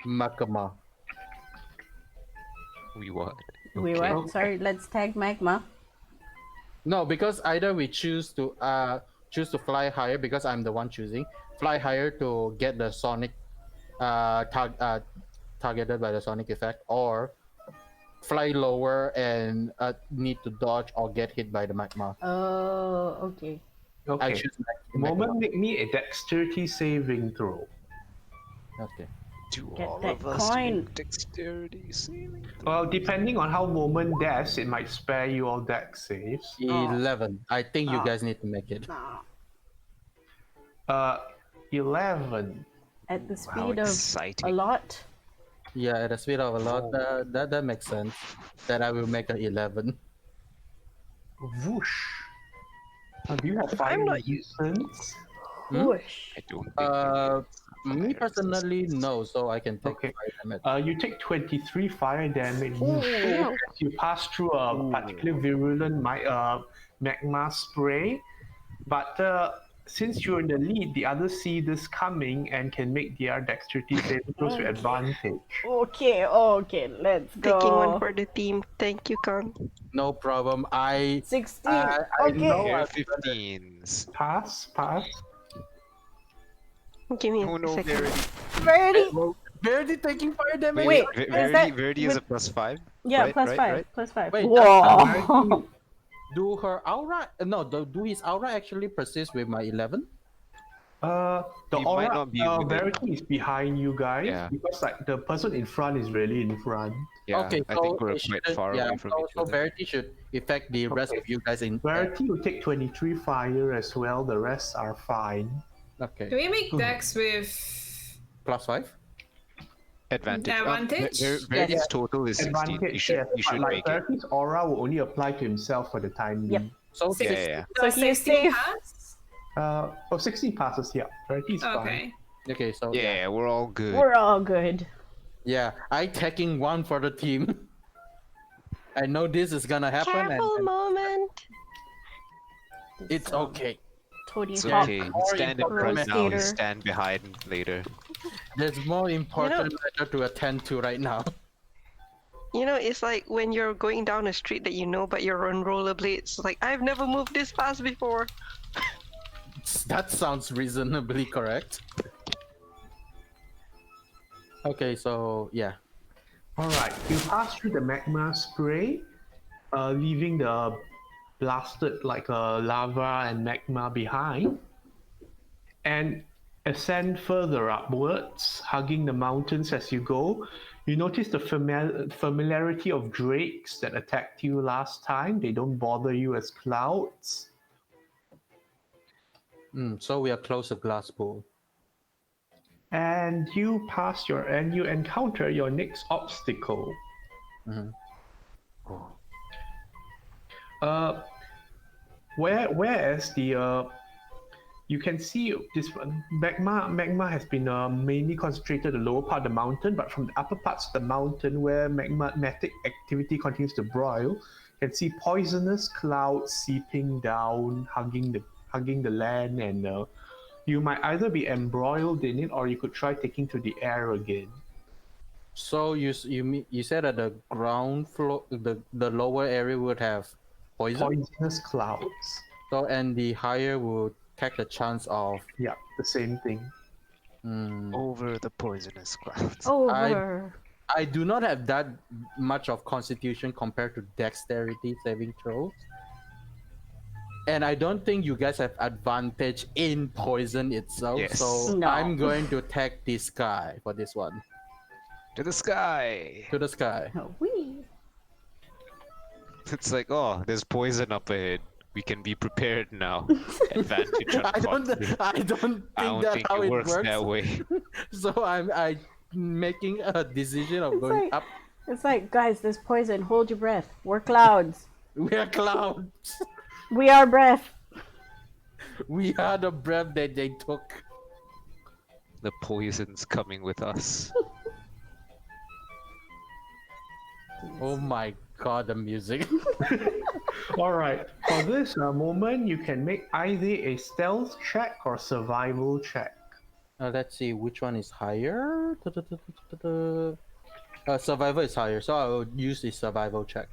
Magma. We what? We Okay. what? Sorry, let's tag magma. No, because either we choose to fly higher because I'm the one choosing fly higher to get the sonic targeted by the sonic effect, or fly lower and need to dodge or get hit by the magma. Oh, okay. I Okay. choose Moment, make me a dexterity saving throw. Okay. Do Get all that of us coin. do dexterity saving? Well, depending on how Moment does, it might spare you all dex saves. 11. I think you guys need to make it. 11. At the Wow, speed of a exciting. lot. Yeah, at the speed of a lot, that makes sense. That I will make an 11. Whoosh. Do you have fire I'm not resistance? Whoosh. I don't think Me personally, no, so I can take Okay. fire damage. You take 23 fire damage. Whoosh. Ooh. As you pass through a particularly virulent magma spray. But since you're in the lead, the others see this coming and can make their dexterity saving throws with advantage. Okay, let's go. Taking one for the team. Thank you, Kang. No problem. 16. I Okay. know Air I've 15s. Pass. Give me Oh a no, second. Verity. barely taking fire damage. Wait, is that Verity is a +5. Yeah, right, plus right, 5. right? Plus 5. Wait, Whoa. Do her aura? No, do his aura actually persist with my 11? The He might aura not be within- Verity is behind you guys Yeah. because like the person in front is really in front. Yeah, Okay, I so think we're it quite shouldn't- far yeah, away from each so other. Verity should affect the rest Okay. of you guys in. Verity will take 23 fire as well. The rest are fine. Okay, Do we make decks with +5. Advantage. Advantage? Verity's total is 16. Advantage, You should, yes, you should but like make it. Verity's aura will only apply to himself for the time Yep. being. So Six. Yeah. So he's 16 safe. pass? 16 passes, yeah. Verity's fine. Okay. Okay, so Yeah, we're all good. We're all good. yeah, I taking one for the team. I know this is gonna happen, Careful and moment. it's okay. Tony It's Hawk. okay. Or Stand in pro front now. skater. Stand behind later. There's more important matter to attend to right now. You know, it's like when you're going down a street that you know, but you're on rollerblades. Like, I've never moved this fast before. That sounds reasonably correct. Okay, so yeah. Alright, you pass through the magma spray, leaving the blasted like lava and magma behind, and ascend further upwards, hugging the mountains as you go. You notice the familiarity of drakes that attacked you last time. They don't bother you as clouds. So we are close to glass pool. and you encounter your next obstacle. Mhm. Oh. Whereas you can see this magma has been mainly concentrated in the lower part of the mountain, but from the upper parts of the mountain where magmatic activity continues to broil, you can see poisonous clouds seeping down, hugging the land, and you might either be embroiled in it or you could try taking to the air again. So you said that the ground floor, the lower area would have poison. Poisonous clouds. So and the higher would take the chance of. Yeah, the same thing. Over the poisonous clouds. Over. I do not have that much of constitution compared to dexterity saving throws. And I don't think you guys have advantage in poison itself. Yes. So No. I'm going to take the sky for this one. To the sky. To the sky. Wee. It's like, oh, there's poison up ahead. We can be prepared now. Advantage on I don't conflict. I don't think I don't that's think how it it works works. that way. So I'm making a decision of going like- up. It's like, guys, there's poison. Hold your breath. We're clouds. We are clouds. We are breath. We are the breath that they took. The poison's coming with us. Oh my god, the music. All right. For this moment, you can make either a stealth check or survival check. Let's see which one is higher. Survival is higher, so I will use the survival check.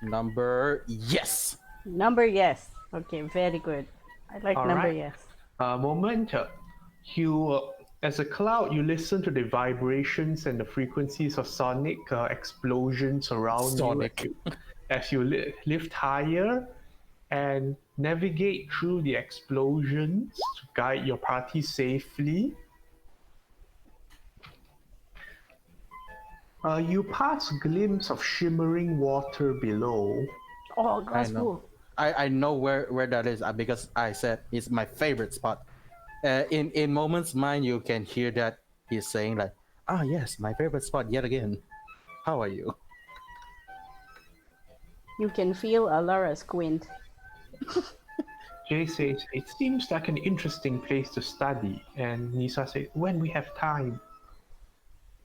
Number yes. Number yes. Okay, very good. I like All number right. yes. Moment, as a cloud, you listen to the vibrations and the frequencies of sonic explosions around Sonic. you as you lift higher and navigate through the explosions to guide your party safely. You pass a glimpse of shimmering water below. Oh, glass know. pool. I know where that is because I said it's my favorite spot. In Moment's mind, you can hear that he's saying like, "Ah, yes, my favorite spot yet again." How are you? You can feel Alara squint. Jay says, "It seems like an interesting place to study." And Nisa says, "When we have time."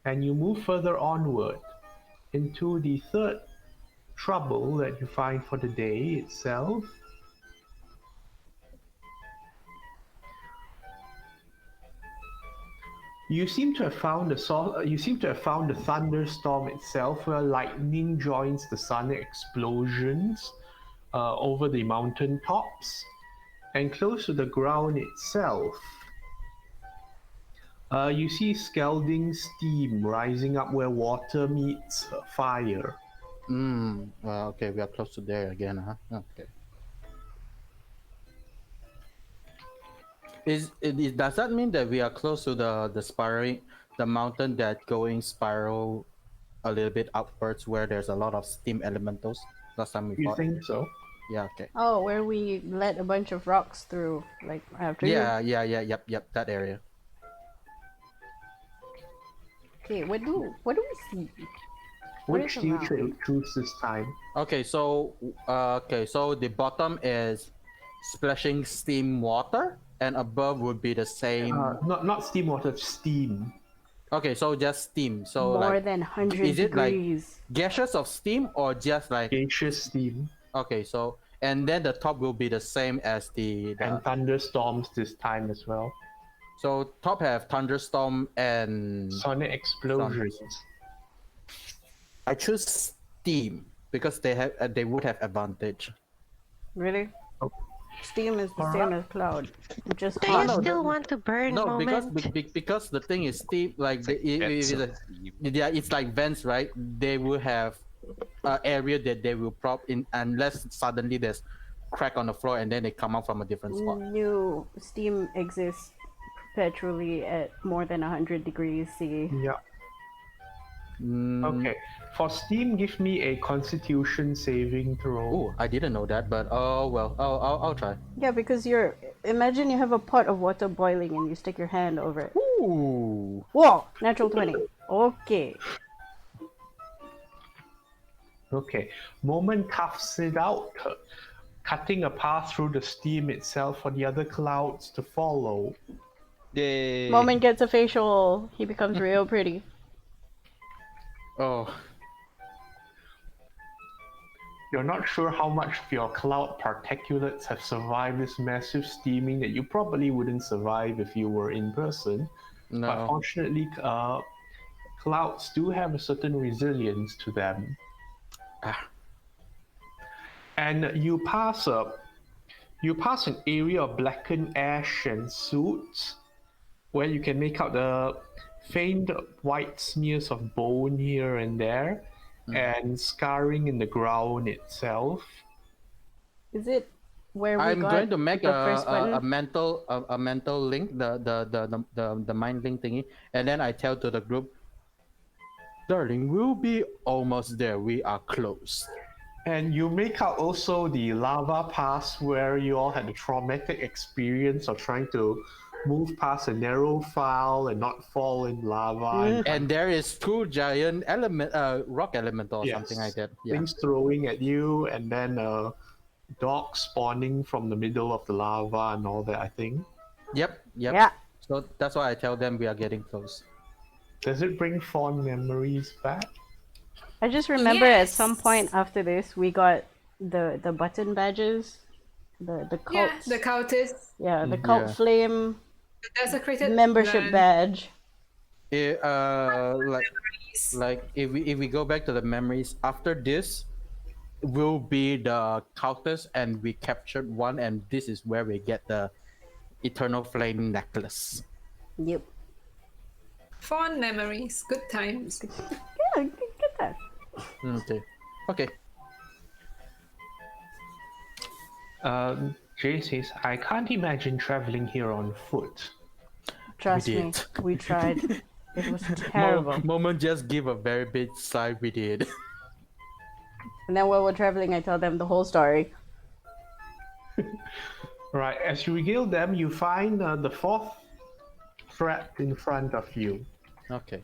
And you move further onward into the third trouble that you find for the day itself. You seem to have found the thunderstorm itself, where lightning joins the sonic explosions over the mountain tops, and close to the ground itself. You see scalding steam rising up where water meets fire. Well, okay, we are close to there again, huh? Okay. Does that mean that we are close to the spiraling, the mountain that going spiral a little bit upwards where there's a lot of steam elementals? Last time we You fought. think so? Yeah. Okay. Oh, where we let a bunch of rocks through, like after you. Yeah. Yep. That area. Okay, what do we see? What Which is do you around? choose this time? Okay. So the bottom is splashing steam water, and above would be the same. Not steam water, steam. Okay, so just steam. So More like than 100 is it like- degrees. gaseous of steam or just like Gaseous steam. okay, so and then the top will be the same as the And thunderstorms this time as well. so top have thunderstorm and Sonic explosions. I choose steam because they would have advantage. Really? Oh. Steam is the Alright. same as cloud. Just Do hot. you still want to burn No, because moment? because the thing is steam like, Like vents of it's steam. yeah, it's like vents, right? They will have an area that they will prop in unless suddenly there's crack on the floor and then they come out from a different spot. New steam exists perpetually at more than 100 degrees C. Yeah. Okay. For Steam, give me a Constitution saving throw. Oh, I didn't know that, but oh well. I'll try. Yeah, because imagine you have a pot of water boiling and you stick your hand over it. Ooh. Whoa! Natural 20. Okay. Okay. Moment toughs it out, cutting a path through the steam itself for the other clouds to follow. Yay! Moment gets a facial. He becomes real pretty. Oh. You're not sure how much of your cloud particulates have survived this massive steaming that you probably wouldn't survive if you were in person. But No. fortunately, clouds do have a certain resilience to them. And you pass an area of blackened ash and soot where you can make out the faint white smears of bone here and there and scarring in the ground itself. Is it where we I'm got going to make the first a button? mental link, the mind link thingy, and then I tell to the group, darling, we'll be almost there. We are close. And you make out also the lava pass where you all had a traumatic experience of trying to move past a narrow file and not fall in lava. And there is two giant rock elemental or something like that. Yeah. Things throwing at you, and then dog spawning from the middle of the lava and all that, I think. Yep. Yeah. So that's why I tell them we are getting close. Does it bring fond memories back? I just remember at Yes. some point after this we got the button badges, the cult. Yeah, the cultists, Yeah, the cult Yeah. flame the desecrated membership land. badge. Like if we go back to the memories after this, will be the cultists, and we captured one, and this is where we get the eternal flame necklace. Yep. Fond memories, good times. Yeah, get that. Okay. Jay says, I can't imagine traveling here on foot. Trust We me, did. we tried. It was terrible. Moment just give a very big sigh. We did. And then while we're traveling, I tell them the whole story. Right, as you regale them, you find the fourth threat in front of you. Okay.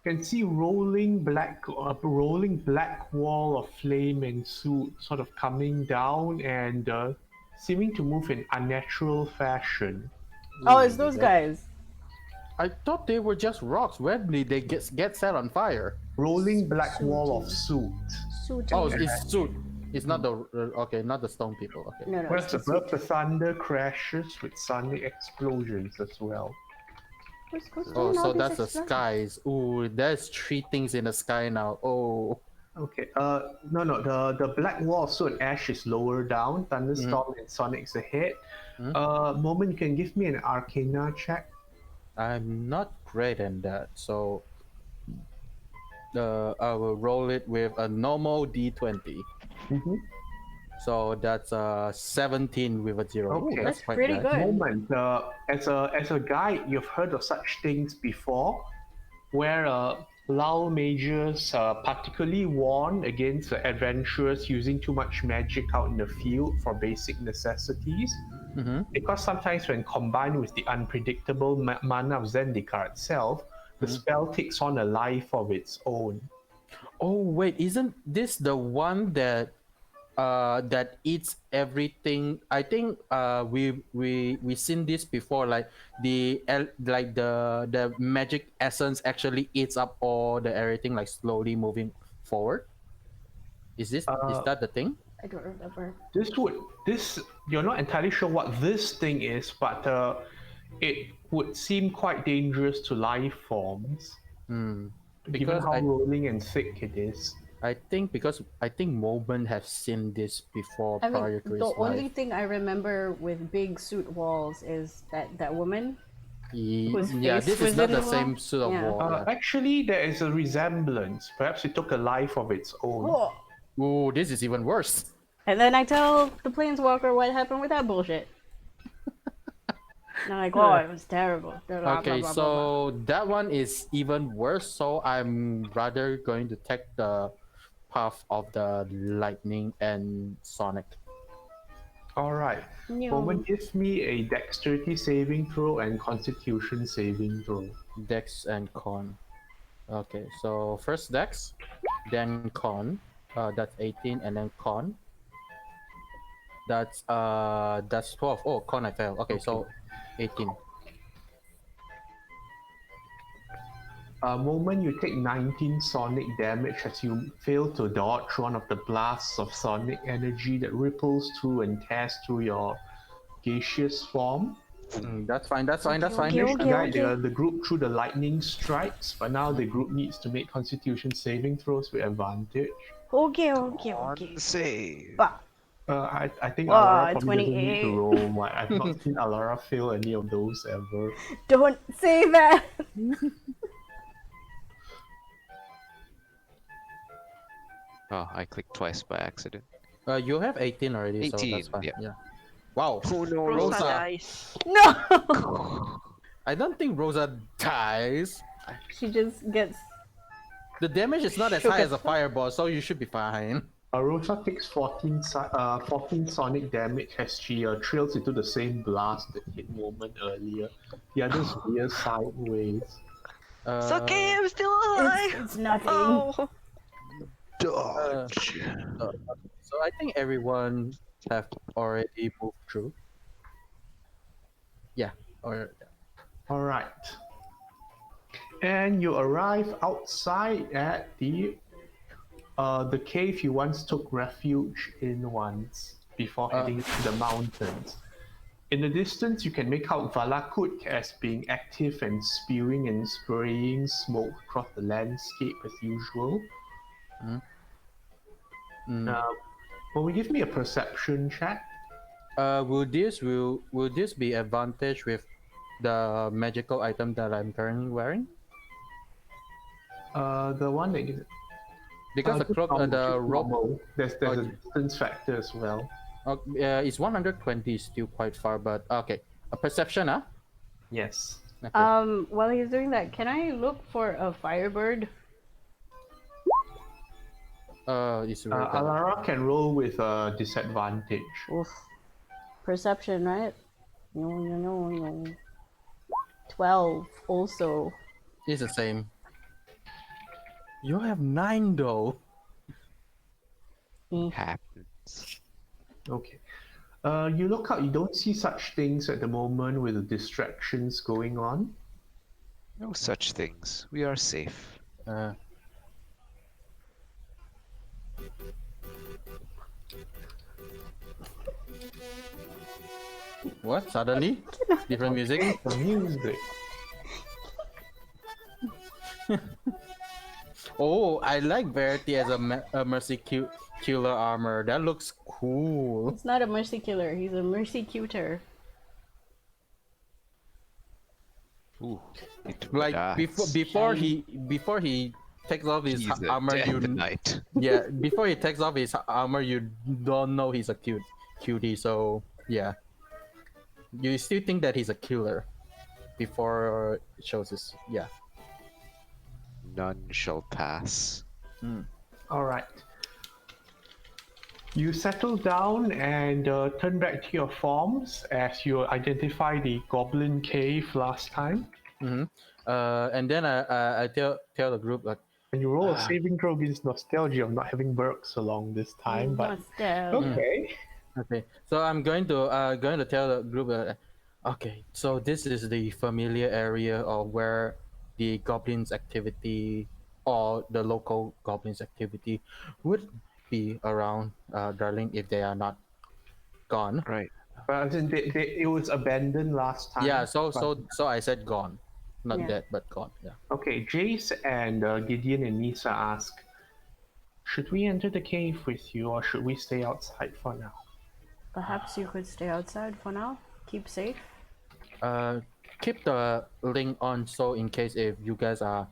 You can see rolling black wall of flame and soot sort of coming down and seeming to move in unnatural fashion. Oh, it's those guys. I thought they were just rocks. When did they get set on fire? Rolling black wall of soot. Oh, it's soot. It's not the okay, not the stone people. Okay. No, Whereas it's just above the thunder crashes with sonic explosions as well. What's going Oh, on so with that's the this skies. Ooh, there's 3 things in the sky now. Oh. Okay. No. The black wall of soot and ash is lower down. Thunderstorm and Sonic's ahead. Moment, you can give me an Arcana check. I'm not great in that, so I will roll it with a normal D20. Mm-hmm. So that's 17 with a 0. Ooh, Okay. that's That's quite pretty nice. good. Moment, as a guide, you've heard of such things before, where Lao mages particularly warn against adventurers using too much magic out in the field for basic necessities, because sometimes when combined with the unpredictable mana of Zendikar itself, the spell takes on a life of its own. Oh wait, isn't this the one that that eats everything? I think we seen this before, like the magic essence actually eats up all the everything, like slowly moving forward. Is that the thing? I don't remember. This you're not entirely sure what this thing is, but it would seem quite dangerous to life forms, given Because how rolling and thick it is. I think Moment have seen this before I prior mean, to his the only life. thing I remember with big suit walls is that woman. whose Yeah, face this was is not in the the same wall? sort of Yeah. wall. Yeah. Actually, there is a resemblance. Perhaps it took a life of its own. Oh. Ooh, this is even worse. And then I tell the planeswalker what happened with that bullshit. And I'm like, oh, it was terrible. Blah, blah, Okay, blah, blah, blah. so that one is even worse. So I'm rather going to take the path of the lightning and sonic. All right. Moment, give me a dexterity saving throw and constitution saving throw. Dex and con. Okay, so first dex, then con. That's 18, and then con. That's 12. Oh, con I failed. Okay, so 18. Moment, you take 19 sonic damage as you fail to dodge one of the blasts of sonic energy that ripples through and tears through your gaseous form. That's fine. That's fine. That's fine. Managed to guide the group through the lightning strikes, but now the group needs to make constitution saving throws with advantage. Okay. Save. I think Wow, Alara probably doesn't need 28. to roll. I've not seen Alara fail any of those ever. Don't say that. Oh, I clicked twice by accident. You have 18 already, so 18, that's fine. yeah. Wow. Oh no, Rosa Rosa. dies. No. I don't think Rosa dies. She just gets. The damage is not as Shook high as as a fireball, so you should be fine. Rosa takes 14 sonic damage as she trails into the same blast that hit Moment earlier. The others veer sideways. It's okay, I'm still alive. It's nothing. Oh. Dodge. So I think everyone have already moved through. Yeah. All right. And you arrive outside at the cave you once took refuge in once before heading to the mountains. In the distance, you can make out Valakut as being active and spewing and spraying smoke across the landscape as usual. Will you give me a perception check? Will this be advantage with the magical item that I'm currently wearing? The one that gives Because the cloak, the rope, normal. There's a distance factor as well. it's 120, still quite far, but okay. A perception, huh? Yes. Okay. While he's doing that, can I look for a firebird? It's right there. Alara can roll with a disadvantage. Oof. Perception, right? No. 12 also. It's the same. You have 9 though. Happens. Okay. You look out, you don't see such things at the moment with the distractions going on. No such things. We are safe. What? Suddenly? Different music? The music. Oh, I like Verity as a mercy killer armor. That looks cool. It's not a mercy killer, he's a mercy cuter. Ooh. Like before he takes off his He's armor, the knight. yeah. Before he takes off his armor, you don't know he's a cutie. So yeah, you still think that he's a killer before it shows his None shall pass. All right. You settle down and turn back to your forms as you identify the goblin cave last time. And then I tell the group like, And you roll a saving throw against nostalgia of not having Burks along this time, but okay. okay. So I'm going to tell the group okay. So this is the familiar area of where the goblins activity or the local goblins activity would be around, darling, if they are not gone. Right. But it was abandoned last time. Yeah. So I said gone, not dead, but gone. Yeah. Okay, Jace and Gideon and Nisa ask, should we enter the cave with you or should we stay outside for now? Perhaps you could stay outside for now. Keep safe. Keep the link on, so in case if you guys are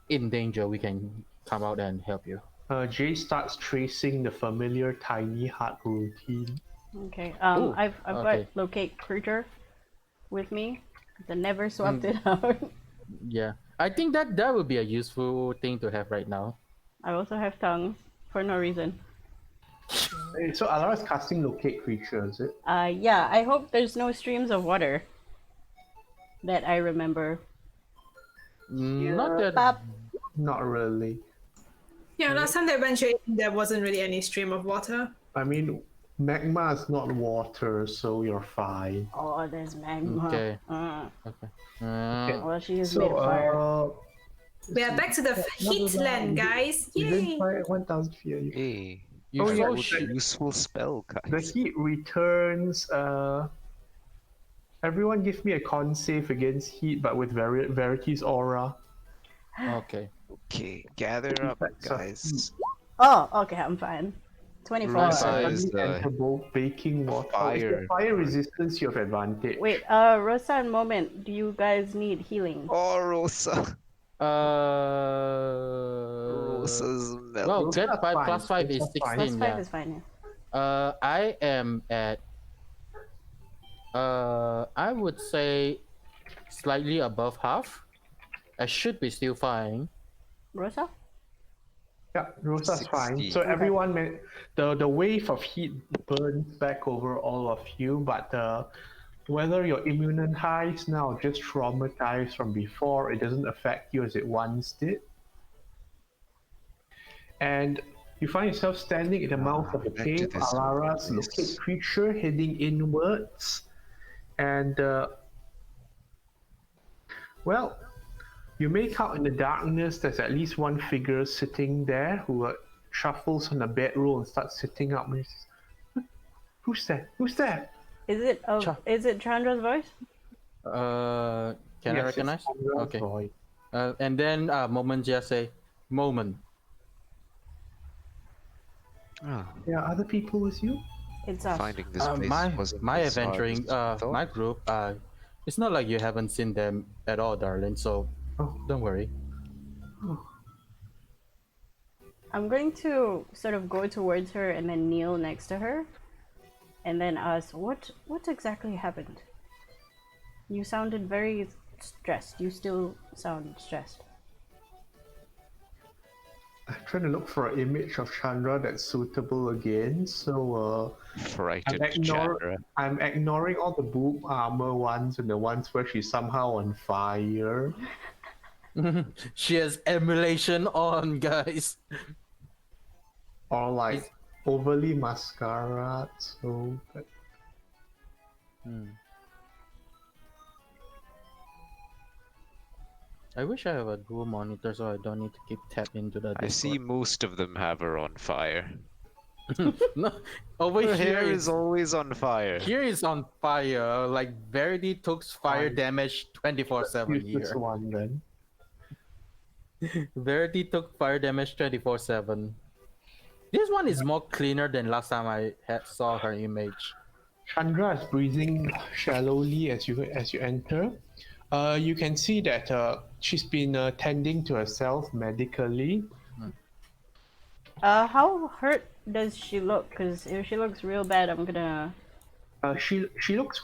in danger, we can come out and help you. Jace starts tracing the familiar tiny hut routine. Okay. Ooh, I've got okay. locate creature. with me. They never swapped it out. Yeah, I think that would be a useful thing to have right now. I also have tongues for no reason. So Alara's casting locate creature, is it? Yeah, I hope there's no streams of water that I remember. Not that. Pop. Not really. Yeah, last time they ventured, there wasn't really any stream of water. I mean, magma is not water, so you're fine. Oh, there's magma. Okay. Okay. Okay. Well, she is made of fire. We are back to the heat land, guys. Within Yay! 1,000 feet. Hey, You Oh, yeah, so what a shit. useful spell, The guys. heat returns. Everyone give me a con save against heat, but with Verity's aura. Okay. Okay, gather up, Effects of guys. Oh, okay, I'm fine. 24. Rosa Suddenly is enter both baking water. Oh, if fire. you're fire resistance, you have advantage. Wait, Rosa and Moment, do you guys need healing? Oh, Rosa. Rosa's Well, melting. Rosa's get 5 fine. plus 5 is Rosa's fine. 16. Plus 5 Yeah. is fine, I am at. I would say slightly above half. I should be still fine. Rosa? Yeah, Rosa's fine. 60. So everyone, the wave of heat burns back over all of you, but whether you're immunized now or just traumatized from before, it doesn't affect you as it once did. And you find yourself standing in the mouth of the back to cave, this Alara's place. locate creature heading inwards. And, well, you make out in the darkness there's at least one figure sitting there who shuffles on a bedroll and starts sitting up. And he says, "Who's there? Who's there?" Is it Chandra's voice? Can I Yes, it's recognize? Chandra's Okay. voice. And then Moment just say, Moment. Ah, There are other people with you? It's us. finding this place wasn't My as hard adventuring, as I thought. my group, it's not like you haven't seen them at all, darling. So Oh, don't worry. I'm going to sort of go towards her and then kneel next to her, and then ask, what exactly happened? You sounded very stressed. You still sound stressed. I'm trying to look for an image of Chandra that's suitable again. So Frightened ignore- Chandra. I'm ignoring all the boob armor ones and the ones where she's somehow on fire. She has emulation on, guys. Or like overly mascara. So but I wish I have a dual monitor so I don't need to keep tapping into the I see Discord. most of them have her on fire. No, over Her here hair is is always on fire. here is on fire. Like Verity took fire Fine. damage 24/7 use this here. one then. Verity took fire damage 24/7. This one is more cleaner than last time I saw her image. Chandra is breathing shallowly as you enter. You can see that she's been tending to herself medically. How hurt does she look? Because if she looks real bad, I'm gonna. She looks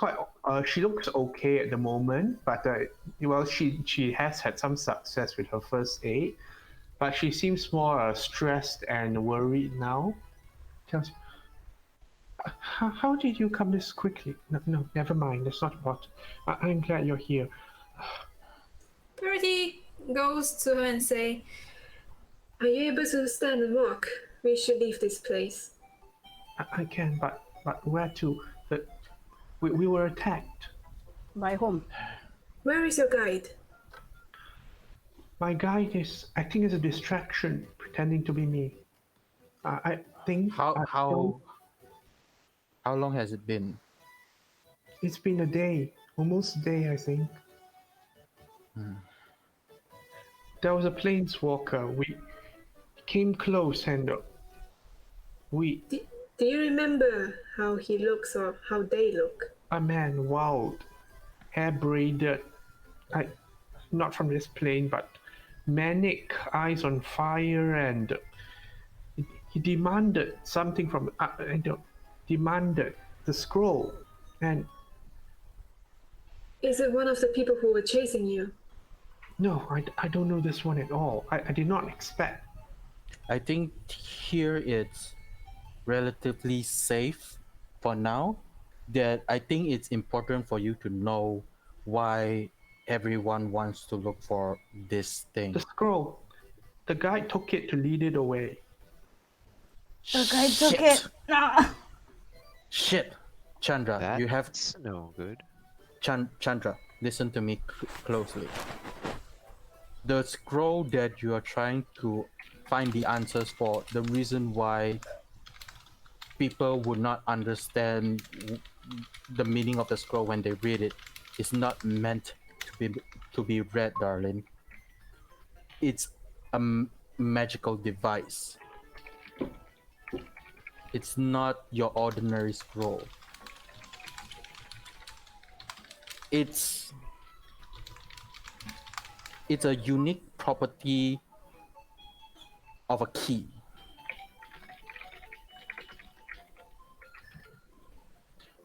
she looks okay at the moment, but well, she has had some success with her first aid, but she seems more stressed and worried now. Tells you, how did you come this quickly? No, never mind. That's not important. I'm glad you're here. Verity goes to her and say, "Are you able to stand and walk? We should leave this place." I can, but where to? We were attacked. By whom? Where is your guide? My guide is acting as a distraction, pretending to be me. I think. How long has it been? It's been a day, almost a day, I think. There was a planeswalker. We came close and we. Do you remember how he looks or how they look? A man, wild, hair braided. Not from this plane, but manic, eyes on fire, and he demanded something from. Demanded the scroll, and Is it one of the people who were chasing you? No, I don't know this one at all. I did not expect. I think here it's relatively safe for now. That I think it's important for you to know why everyone wants to look for this thing. The scroll. The guy took it to lead it away. The guy took it. Ah. Shit, Chandra, you have That's no good. Chandra. Listen to me closely. The scroll that you are trying to find the answers for, the reason why people would not understand the meaning of the scroll when they read it is not meant to be read, darling. It's a magical device. It's not your ordinary scroll. It's a unique property of a key.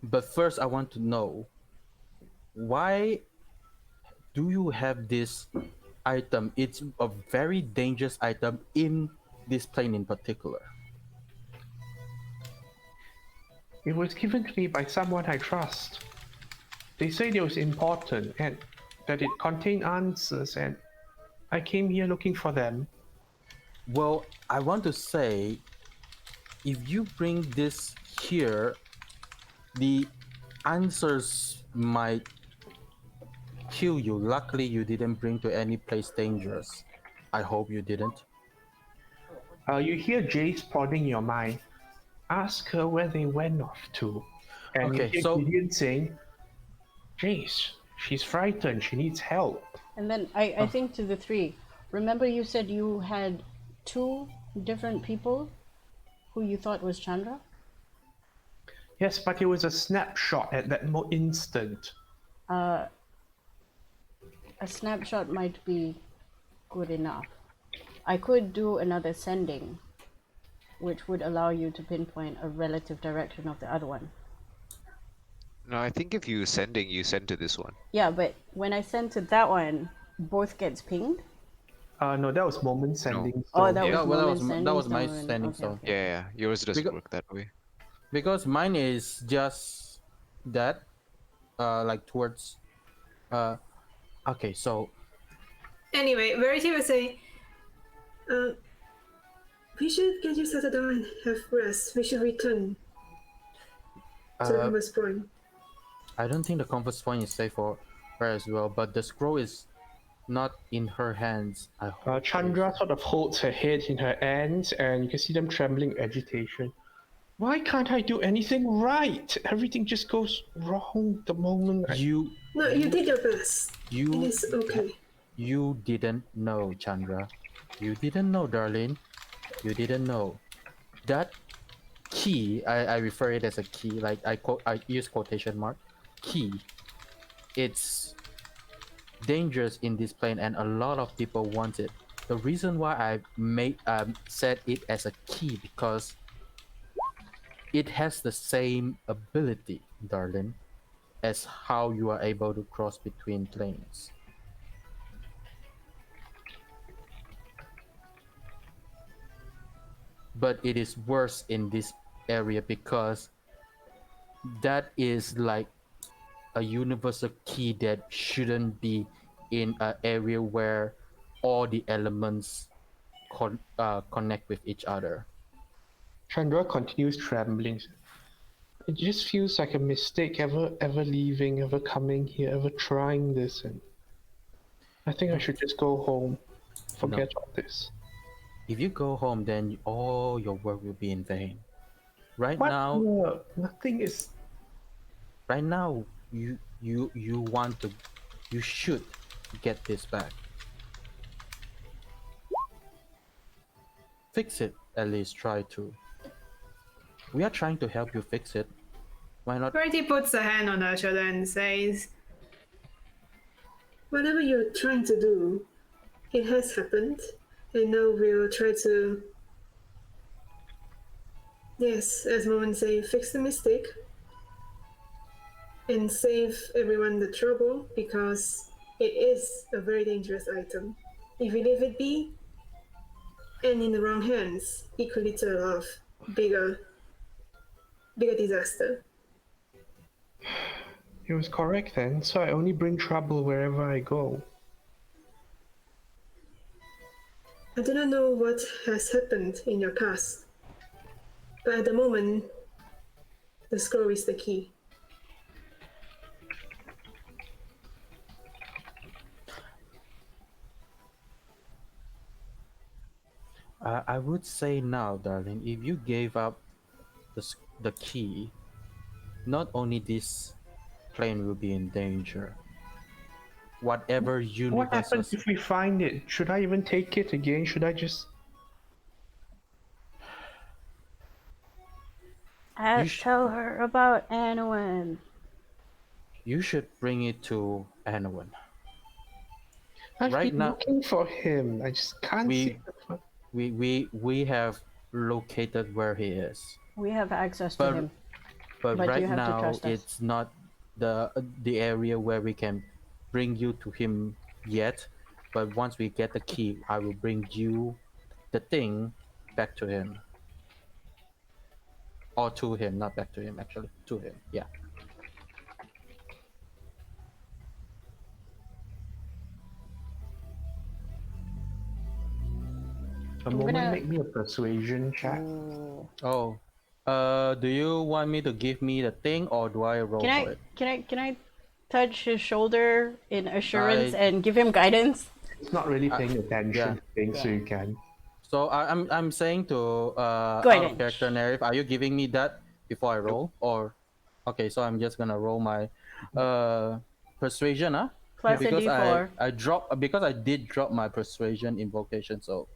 But first, I want to know, why do you have this item? It's a very dangerous item in this plane in particular. It was given to me by someone I trust. They said it was important and that it contained answers, and I came here looking for them. Well, I want to say, if you bring this here, the answers might kill you. Luckily, you didn't bring to any place dangerous. I hope you didn't. You hear Jace prodding your mind. Ask her where they went off to. And Okay, you hear so- Gideon saying, Jace, she's frightened, she needs help. And then I think to the three. Remember you said you had 2 different people who you thought was Chandra? Yes, but it was a snapshot at that instant. A snapshot might be good enough. I could do another sending, which would allow you to pinpoint a relative direction of the other one. No, I think if you send to this one. Yeah, but when I send to that one, both gets pinged? No, that was moment sending. Oh, so- that Yeah, was well, moment that was my stone. standing Okay, stone. okay. Yeah, yours doesn't Because- work that way. Because mine is just that, like towards, okay, so Anyway, Verity was saying, we should get you settled down and have rest. We should return to the Compass Point. I don't think the compass point is safe for her as well, but the scroll is not in her hands. I hope. Chandra sort of holds her head in her hands, and you can see them trembling with agitation. Why can't I do anything right? Everything just goes wrong the moment I... You No, you did your best. It you is okay. you didn't know, Chandra. You didn't know, darling. You didn't know. That key, I refer it as a key, like I use quotation mark. Key. It's dangerous in this plane, and a lot of people want it. The reason why I said it as a key because it has the same ability, darling, as how you are able to cross between planes. But it is worse in this area because that is like a universal key that shouldn't be in an area where all the elements connect with each other. Chandra continues trembling. It just feels like a mistake ever leaving, ever coming here, ever trying this, and I think I should just go home. Forget all this. If you go home, then all your work will be in vain. Right What? now, No, nothing is... you should get this back. Fix it, at least try to. We are trying to help you fix it. Why not? Verity puts a hand on her shoulder and says, whatever you're trying to do, it has happened. And now we'll try to, yes, as Moment say, fix the mistake. and save everyone the trouble because it is a very dangerous item. If we leave it be and in the wrong hands, it could lead to a lot of bigger disaster. He was correct then, so I only bring trouble wherever I go. I do not know what has happened in your past, but at the moment, the scroll is the key. I would say now, darling, if you gave up the key, not only this plane will be in danger. Whatever What universes. happens if we find it? Should I even take it again? Should I just... Tell her about Anowin. You should bring it to Anowin. I've Right been now- looking for him. I just can't see the... We have located where he is, We have access to but him. but But right you have to now trust us. it's not the area where we can bring you to him yet. But once we get the key, I will bring you the thing back to him. Or to him, not back to him, actually. To him, yeah. A I'm moment, gonna- make me a persuasion check. Ooh. Oh. Do you want me to give me the thing or do I roll for it? Can I touch his shoulder in assurance I- and give him guidance? It's not really paying attention yeah. to things, so you can. So I'm saying to out Guidance. of character narrative, are you giving me that before I roll? Or okay, so I'm just gonna roll my persuasion, huh? Plus a Because D4. I dropped because I did drop my persuasion invocation, so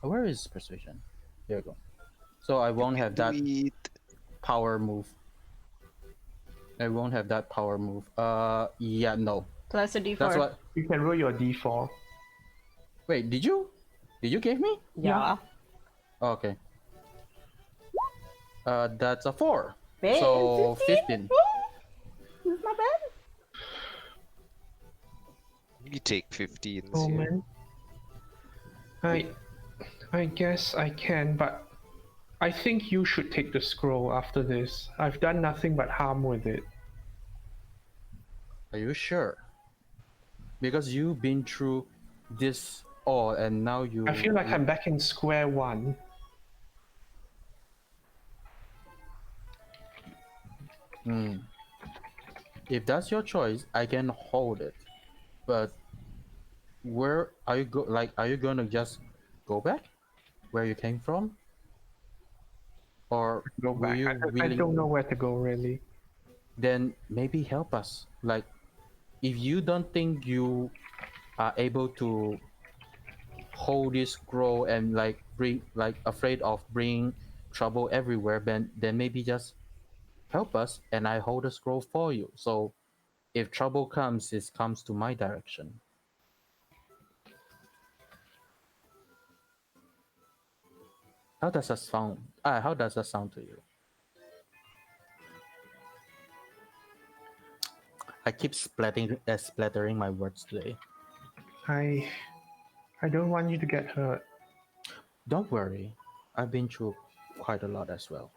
where is persuasion? Here we go. So I won't have that Sweet. power move. I won't have that power move. Yeah, no. Plus a D4. That's what. You can roll your d4. Wait, did you give me? Yeah. Oh, okay. That's a 4. Babe, So 15. It's not bad. You take 15s Oh here. man. I guess I can, but I think you should take the scroll after this. I've done nothing but harm with it. Are you sure? Because you've been through this all, and now you. I feel like I'm back in square one. If that's your choice, I can hold it. But where are you go? Like, are you gonna just go back where you came from, or Go will back. you I don't know where to go really. Then maybe help us. Like, if you don't think you are able to hold this scroll and like bring, like, afraid of bringing trouble everywhere, then maybe just help us and I hold the scroll for you. So if trouble comes, it comes to my direction. How does that sound? How does that sound to you? I keep splattering my words today. I don't want you to get hurt. Don't worry, I've been through quite a lot as well.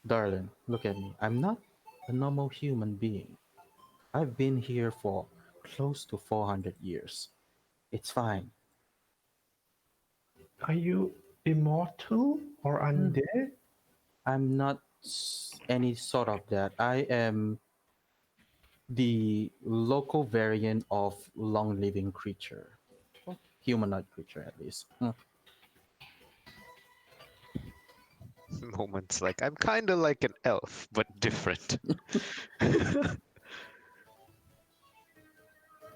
Darling, look at me. I'm not a normal human being. I've been here for close to 400 years. It's fine. Are you immortal or undead? I'm not any sort of that. I am the local variant of long-living creature. Humanoid creature, at least. Moments like I'm kind of like an elf, but different.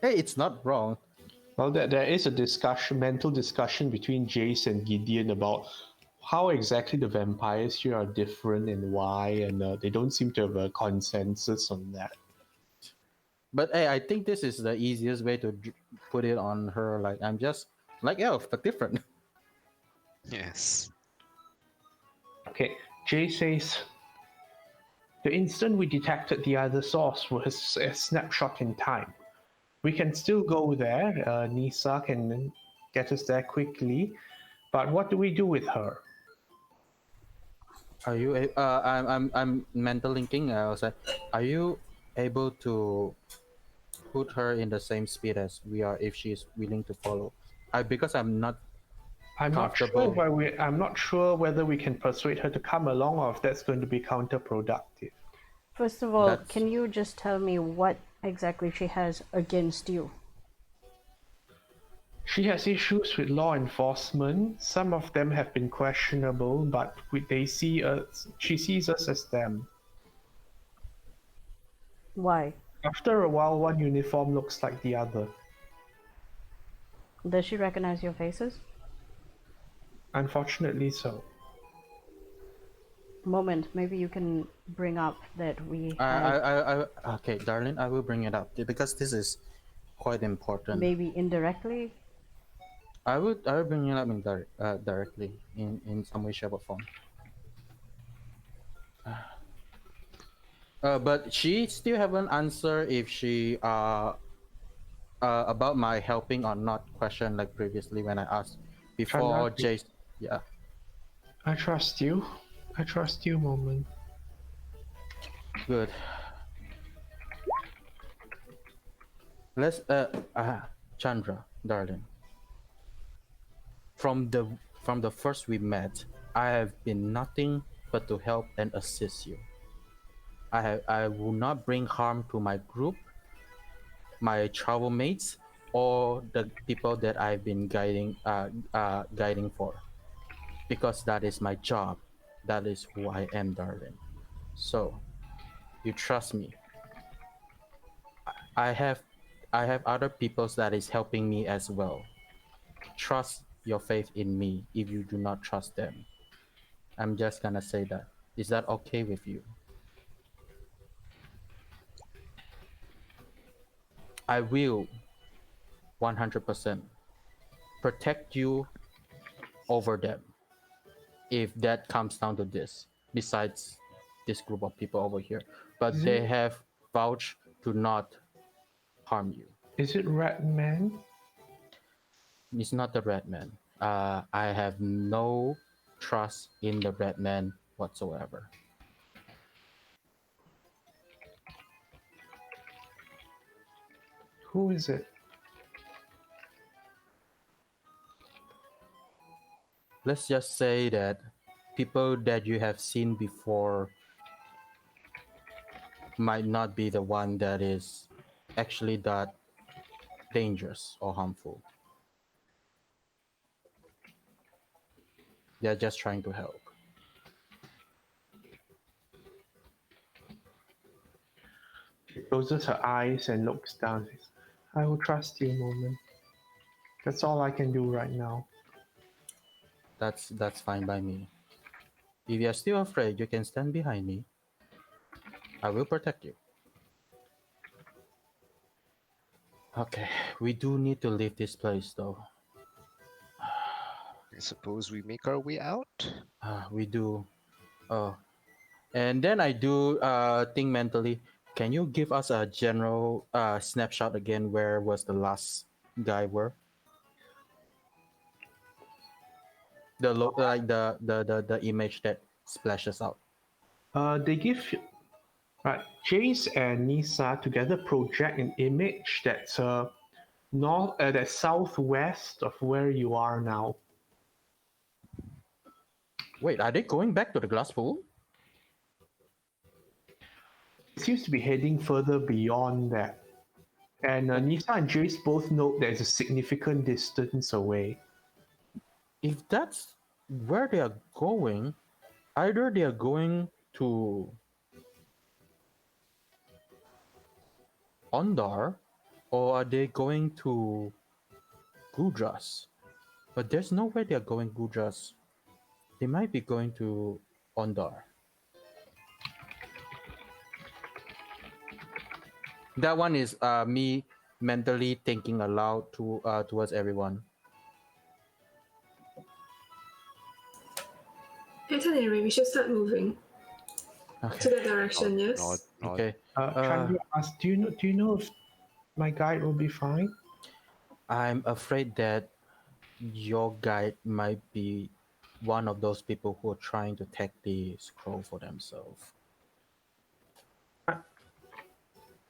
Hey, it's not wrong. Well, there is a mental discussion between Jace and Gideon about how exactly the vampires here are different and why, and they don't seem to have a consensus on that. But hey, I think this is the easiest way to put it on her. Like, I'm just like elf, but different. Yes. Okay, Jace says The instant we detected the other source was a snapshot in time. We can still go there. Nisa can get us there quickly. But what do we do with her? Are you? I'm mental linking. I was like, are you able to put her in the same speed as we are if she is willing to follow? Because I'm not I'm not sure comfortable. I'm not sure whether we can persuade her to come along or if that's going to be counterproductive. First of all, That's can you just tell me what exactly she has against you? She has issues with law enforcement. Some of them have been questionable, but she sees us as them. Why? After a while, one uniform looks like the other. Does she recognize your faces? Unfortunately, so. Moment, maybe you can bring up that we okay, darling. I will bring it up because this is quite important. maybe indirectly. I will bring it up directly in some way, shape, or form. But she still haven't answered if she about my helping or not question like previously when I asked before Chandraki, Jace. Yeah. I trust you. I trust you, Moment. Good. Let's Chandra, darling. From the first we met, I have been nothing but to help and assist you. I will not bring harm to my group, my travel mates, or the people that I've been guiding for, because that is my job. That is who I am, darling. So you trust me. I have other peoples that is helping me as well. Trust your faith in me if you do not trust them. I'm just gonna say that. Is that okay with you? I will 100% protect you over them if that comes down to this, besides this group of people over here. But they have vouched to not harm you. Is it Rat Man? It's not the red man. I have no trust in the red man whatsoever. Who is it? Let's just say that people that you have seen before might not be the one that is actually that dangerous or harmful. They're just trying to help. She closes her eyes and looks down. I will trust you, Moment. That's all I can do right now. That's fine by me. If you're still afraid, you can stand behind me. I will protect you. Okay, we do need to leave this place though. I suppose we make our way out. We do. Oh, and then I do think mentally. Can you give us a general snapshot again? Where was the last guy? Were the image that splashes out? They give right. Jace and Nisa together project an image that's that's southwest of where you are now. Wait, are they going back to the glass pool? It seems to be heading further beyond that. And Nisa and Jace both note there's a significant distance away. If that's where they are going, either they are going to Ondar, or are they going to Gudras? But there's no way they are going Gudras. They might be going to Ondar. That one is me mentally thinking aloud towards everyone. At any rate, we should start moving. To Okay. the direction, Nod, yes. nod, nod. Okay. Chandra asks, do you know if my guide will be fine? I'm afraid that your guide might be one of those people who are trying to take the scroll for themselves.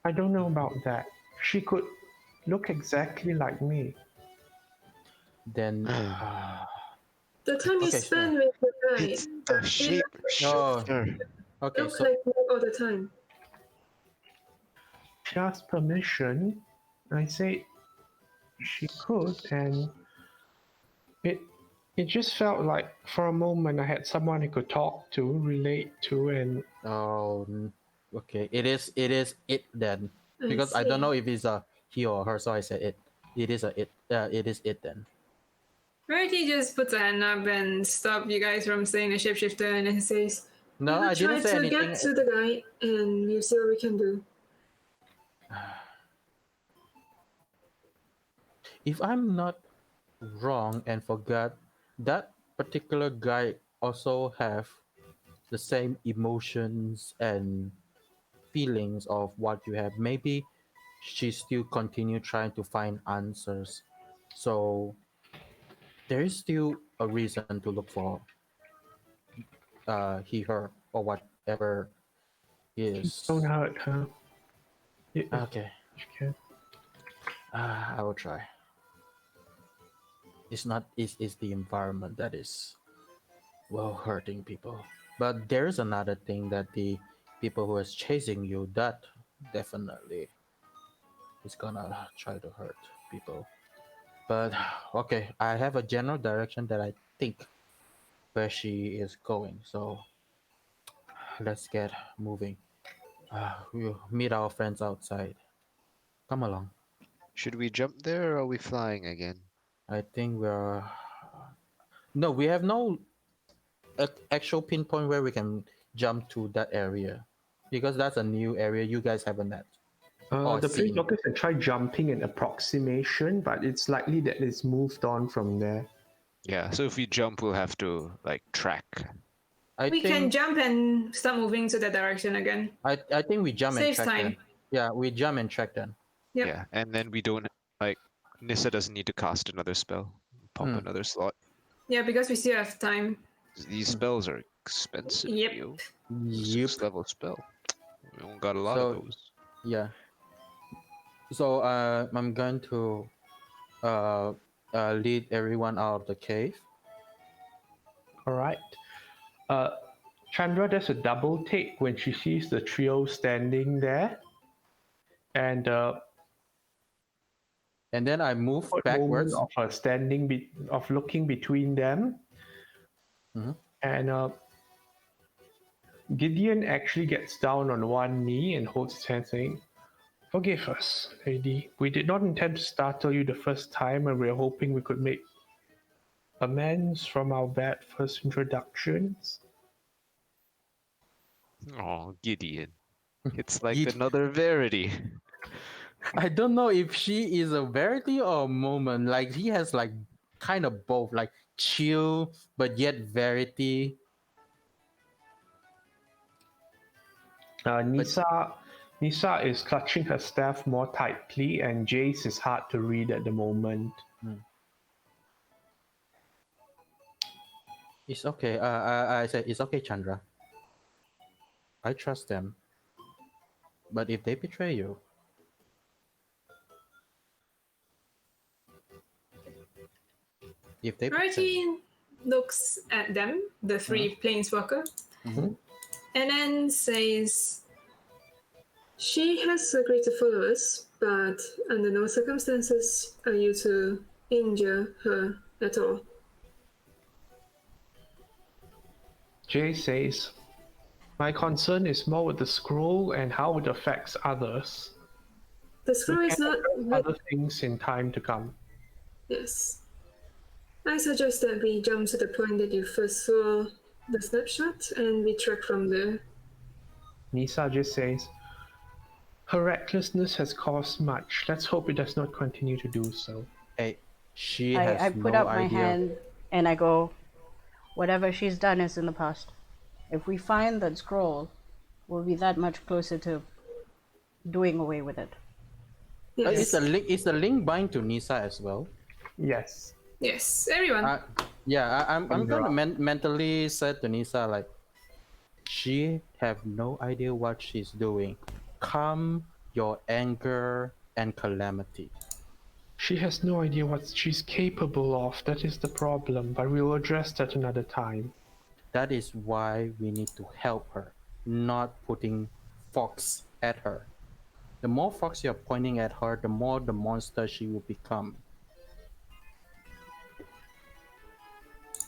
I don't know about that. She could look exactly like me. Then, The time you Okay, spend with the guy, It's the shapeshifter. okay, look so like me all the time. She asked permission. I said she could, and it it just felt like for a moment I had someone I could talk to, relate to, and okay, it is it then, I because I don't see. know if it's a he or her, so I said it. It is a it. It is it then. Rarity just puts a hand up and stop you guys from saying the shapeshifter, and then says, No, "We'll I try didn't say to anything. get to the guy, and we'll see what we can do." If I'm not wrong and forgot, that particular guy also have the same emotions and feelings of what you have. Maybe she still continue trying to find answers. So there is still a reason to look for he, her, or whatever don't is. hurt her. Okay, She can. I will try. It's not. It's the environment that is well hurting people. But there's another thing that the people who is chasing you, that definitely is gonna try to hurt people. But okay, I have a general direction that I think where she is going. So let's get moving. We'll meet our friends outside. Come along. Should we jump there or are we flying again? I think we're no, we have no actual pinpoint where we can jump to that area because that's a new area you guys haven't met or The seen. planeswalkers can try jumping an approximation, but it's likely that it's moved on from there. Yeah, so if we jump, we'll have to like track. We can jump and start moving to that direction again. I think we jump and Saves track time. then. Yeah, we jump and track then. Yep. Yeah, and then we don't like Nissa doesn't need to cast another spell, pop another slot. Yeah, because we still have time. These spells are expensive. Yep. Yo. Yep. 6th level spell. We don't got a lot So- of those. Yeah. So I'm going to lead everyone out of the cave. All right. Chandra does a double take when she sees the trio standing there, and And then I move moment backwards. of her of looking between them, Mhm. and Gideon actually gets down on one knee and holds his hand, saying, "Forgive us, lady. We did not intend to startle you the first time, and we were hoping we could make amends from our bad first introductions." Oh, Gideon. It's like Gid- another Verity. I don't know if she is a Verity or a Moment. Like he has like kind of both, like chill but yet Verity. Nisa is clutching her staff more tightly, and Jace is hard to read at the moment. It's okay. I said it's okay, Chandra. I trust them. But if they betray you, Rarity looks at them, the three planeswalker, Mhm. and then says, "She has agreed to follow us, but under no circumstances are you to injure her at all." Jay says, "My concern is more with the scroll and how it affects others. The scroll is not. Other things in time to come." Yes. I suggest that we jump to the point that you first saw the snapshot and we track from there. Nisa just says, "Her recklessness has caused much. Let's hope it does not continue to do so." hey, she has I put no up my idea. hand and I go, whatever she's done is in the past. If we find that scroll, we'll be that much closer to doing away with it. Is Yes. the link bind to Nisa as well? Yes. Yes. Everyone. I'm gonna Andra. mentally say to Nisa like, she have no idea what she's doing. Calm your anger and calamity. She has no idea what she's capable of. That is the problem, but we will address that another time. That is why we need to help her, not putting fox at her. The more fox you're pointing at her, the more the monster she will become.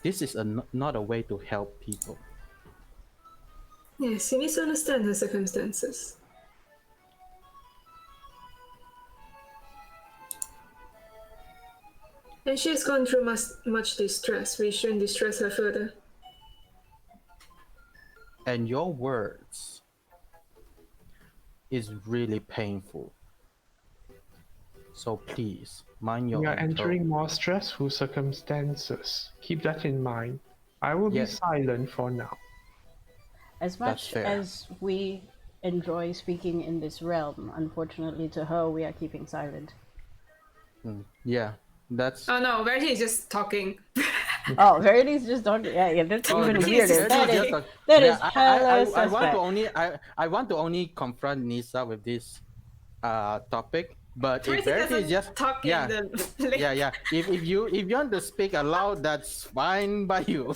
This is not a way to help people. Yes, you need to understand her circumstances. And she's gone through much distress. We shouldn't distress her further. And your words is really painful. So please, mind your We are own entering tone. more stressful circumstances. Keep that in mind. I will be Yes. silent for now. As much fair. as we enjoy speaking in this realm, unfortunately to her, we are keeping silent. Yeah, that's... Oh no, Verity is just talking. Oh, Verity's just don't. Yeah, that's Oh, even Verity weirder. just That is talking. that Yeah, is hella I want suspect. to only I want to only confront Nisa with this topic, but if Verity Verity is doesn't just talk yeah in the yeah. If you want to speak aloud, that's fine by you.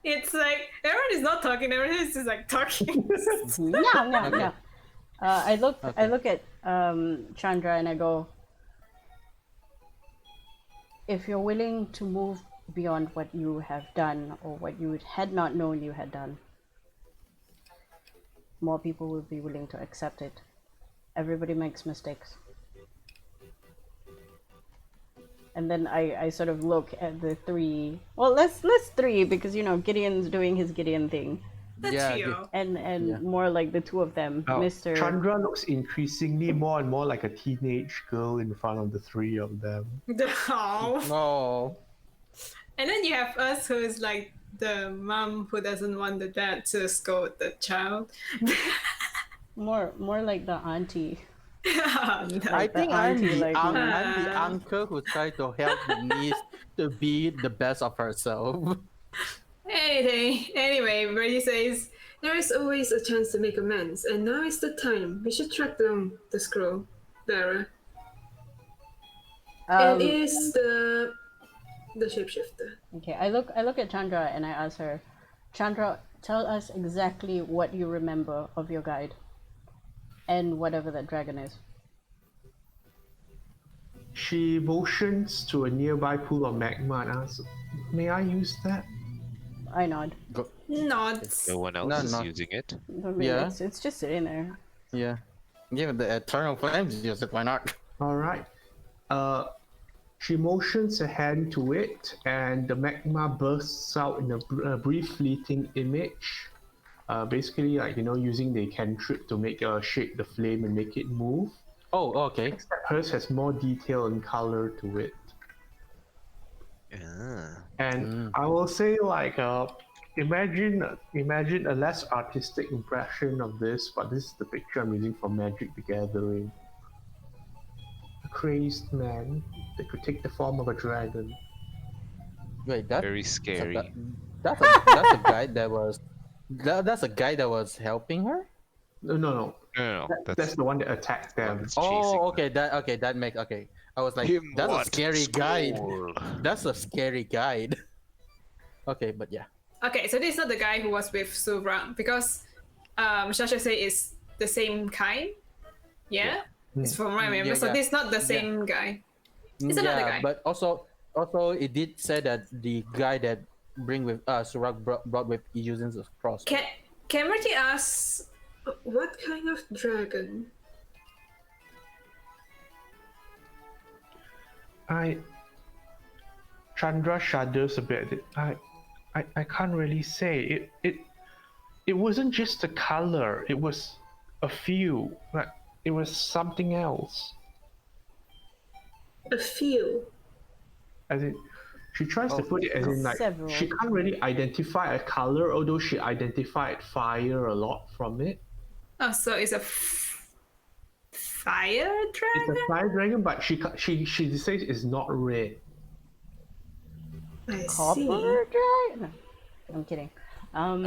It's like everyone is not talking, everyone is just like talking. Yeah. Okay. I look Okay. at Chandra and I go, if you're willing to move beyond what you have done or what you had not known you had done, more people will be willing to accept it. Everybody makes mistakes. And then I sort of look at the three. Well, let's three because Gideon's doing his Gideon thing, The Yeah, trio. and Yeah. more like the two of them, Mr. Chandra looks increasingly more and more like a teenage girl in front of the three of them. Oh. Oh, And then you have us who is like the mom who doesn't want the dad to scold the child. More like the auntie. I Like the think I'm auntie, the like, I'm the uncle who tried to help the niece to be the best of herself. Anyway, Brady says, there is always a chance to make amends, and now is the time. We should track down the scroll bearer. And it is the shapeshifter. Okay, I look at Chandra and I ask her, Chandra, tell us exactly what you remember of your guide and whatever that dragon is. She motions to a nearby pool of magma and asks, "May I use that?" I nod. Nods. No one else No, is no. using it. I mean, Yeah. it's just sitting there. Yeah, give the eternal flames. Use it. Why not? All right. She motions a hand to it, and the magma bursts out in a brief fleeting image. Basically, like using the cantrip to make shape the flame and make it move. Oh, okay. Except hers has more detail and color to it. Ah. And I will say, like, imagine a less artistic impression of this, but this is the picture I'm using for Magic the Gathering. A crazed man that could take the form of a dragon. Wait, that Very scary. that's a guy that was that's a guy that was helping her. No. No, That's the one that attacked them. that's chasing Oh, them. okay. That makes okay. I was like, Him that's a what? scary guide. Scroll. That's a scary guide. Okay, but yeah. Okay, so this is not the guy who was with Subra, because Shasha say is the same kind. Yeah? It's from what I remember. Yeah, So yeah. this is not the same guy. It's another guy. But also it did say that the guy that bring with Surak brought with using the cross. Can Marty ask what kind of dragon? Chandra shudders a bit. I can't really say. It wasn't just the color. It was a few. Like, it was something else. A feel. As in, she tries to put it as in like Several. she can't really identify a color, although she identified fire a lot from it. Oh, so it's a fire It's dragon? a fire dragon, but she says it's not red. I Copper see. dragon? No, I'm kidding.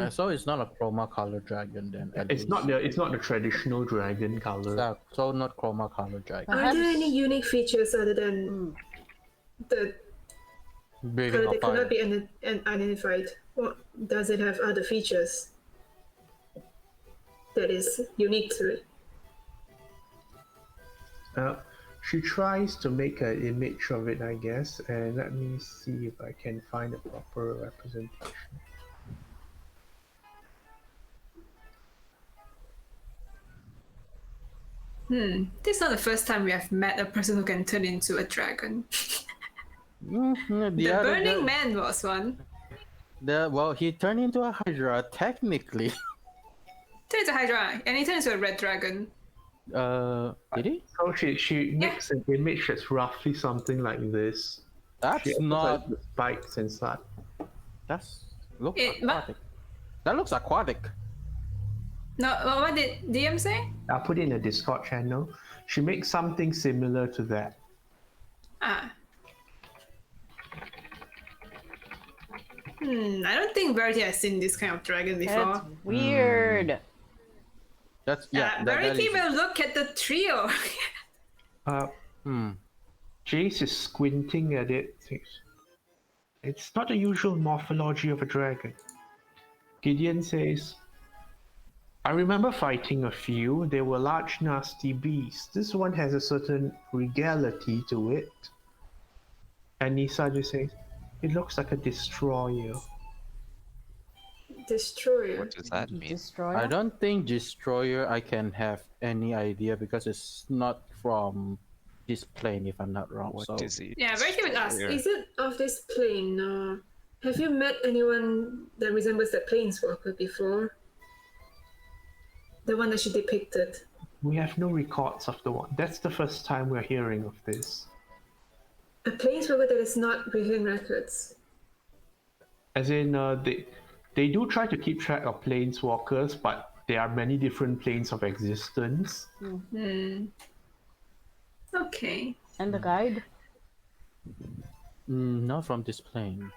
So it's not a chroma color dragon then. At It's not least. the traditional dragon color. So not chroma color dragon. Are there Perhaps- any unique features other than the Breathing color of that cannot fire. be identified? Or does it have other features that is unique to it? She tries to make an image of it, I guess, and let me see if I can find a proper representation. This is not the first time we have met a person who can turn into a dragon. The other Burning guy- Man was one. Well, he turned into a Hydra technically. Turn into Hydra, and he turned into a red dragon. Did he? So she makes an image that's roughly something like this. That's She has, not. like, the spikes and such. That's looks It mu- aquatic. That looks aquatic. No, what did DM say? I'll put it in a Discord channel. She makes something similar to that. Ah. I don't think Verity has seen this kind of dragon before. That's weird. That's yeah. Verity will look at the trio. Jace is squinting at it. It's not the usual morphology of a dragon. Gideon says, I remember fighting a few. They were large, nasty beasts. This one has a certain regality to it. And Nisa just says, it looks like a destroyer. Destroyer. What does that mean? Destroyer? I don't think Destroyer I can have any idea because it's not from this plane if I'm not wrong. What so is it? Yeah, Verity would ask, Destroyer. is it of this plane? Have you met anyone that resembles that planeswalker before? The one that she depicted. We have no records of the one. That's the first time we're hearing of this. A planeswalker that is not within records. As in, they do try to keep track of planeswalkers, but there are many different planes of existence. Okay. And the guide? not from this plane.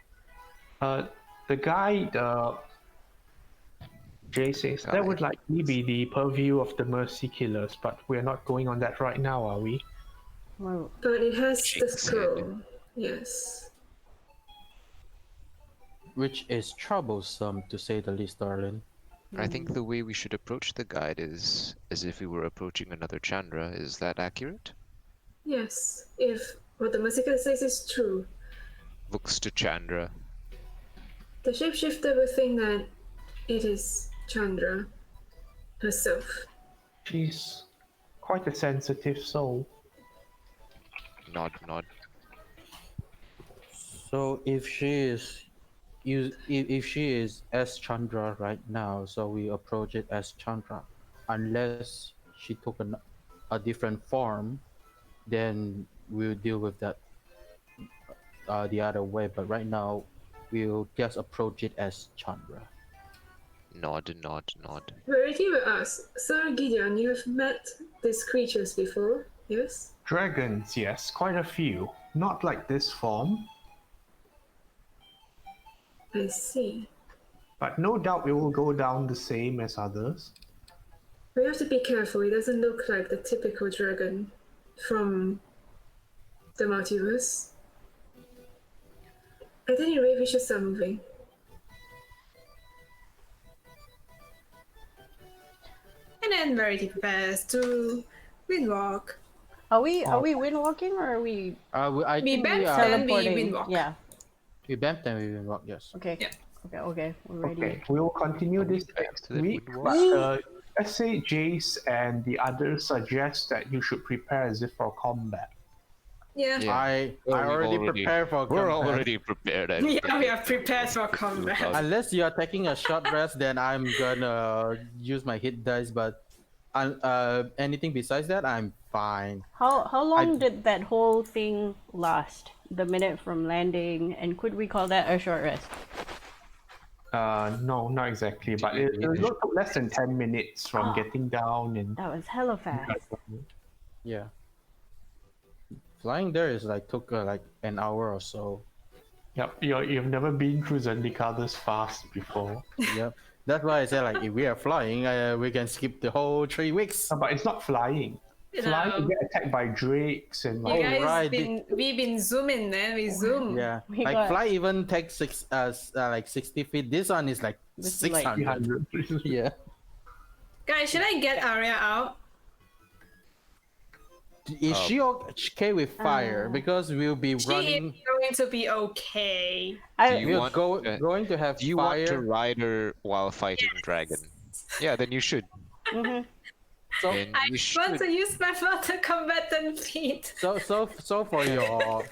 The guide, Jay says, that would likely be the purview of the Mercy Killers, but we're not going on that right now, are we? Well, But it has the Jinx scroll. Yes. Which is troublesome to say the least, darling. I think the way we should approach the guide is as if we were approaching another Chandra. Is that accurate? Yes. If what the Massacre says is true, Looks to Chandra. the shapeshifter will think that it is Chandra herself. She's quite a sensitive soul. Nod, nod. So if she is as Chandra right now, so we approach it as Chandra, unless she took a different form, then we'll deal with that the other way. But right now, we'll just approach it as Chandra. Nod, nod, nod. Verity will ask, Sir Gideon, you have met these creatures before, yes? Dragons, yes, quite a few. Not like this form, I see. but no doubt it will go down the same as others. We have to be careful. It doesn't look like the typical dragon from the multiverse. At any rate, we should start moving. And then Verity prepares to windwalk. are we windwalking or are we I We think bent we are. then we teleporting? windwalk. Yeah. We bumped and we windwalk. Yes. Okay. Yeah. Okay. We're ready. Okay, we will continue this back next to the week, windwalk. but let's say Jace and the others suggest that you should prepare as if for combat. Yeah. Yeah. I We've already prepared for We're combat. already prepared. I Yeah, we are prepared for combat. Unless you are taking a short rest, then I'm gonna use my hit dice. But anything besides that, I'm fine. How long did that whole thing last? The minute from landing, and could we call that a short rest? No, not exactly, but it took less than 10 minutes from getting down and. That was hella fast. Yeah. Flying there is like took like an hour or so. Yep, you've never been through Zendika this fast before. Yep. That's why I said like if we are flying, we can skip the whole 3 weeks. But it's not flying. Flying, you get attacked by drakes and You like. guys we've been zooming, man. We zoom. Yeah. We Like got- fly even takes like 60 feet. This one is like This is like 600. 300. Yeah. Guys, should I get Arya out? Is she okay with fire? Because we'll be She running. is going to be okay. I, you We're want- going to have Do you fire. want to ride her while fighting dragon? Yeah, then you should. Mhm. So, Then I you want should. to use my water combatant feet. so for your.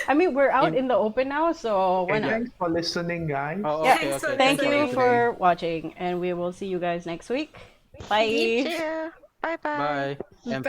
I mean, we're out in the open now, so why Hey, not? thanks for listening, guys. Oh, Yeah, okay, Thanks okay. for Thank Thanks you for for watching, and we will see you guys next week. Bye. yeah. Bye bye. Bye. And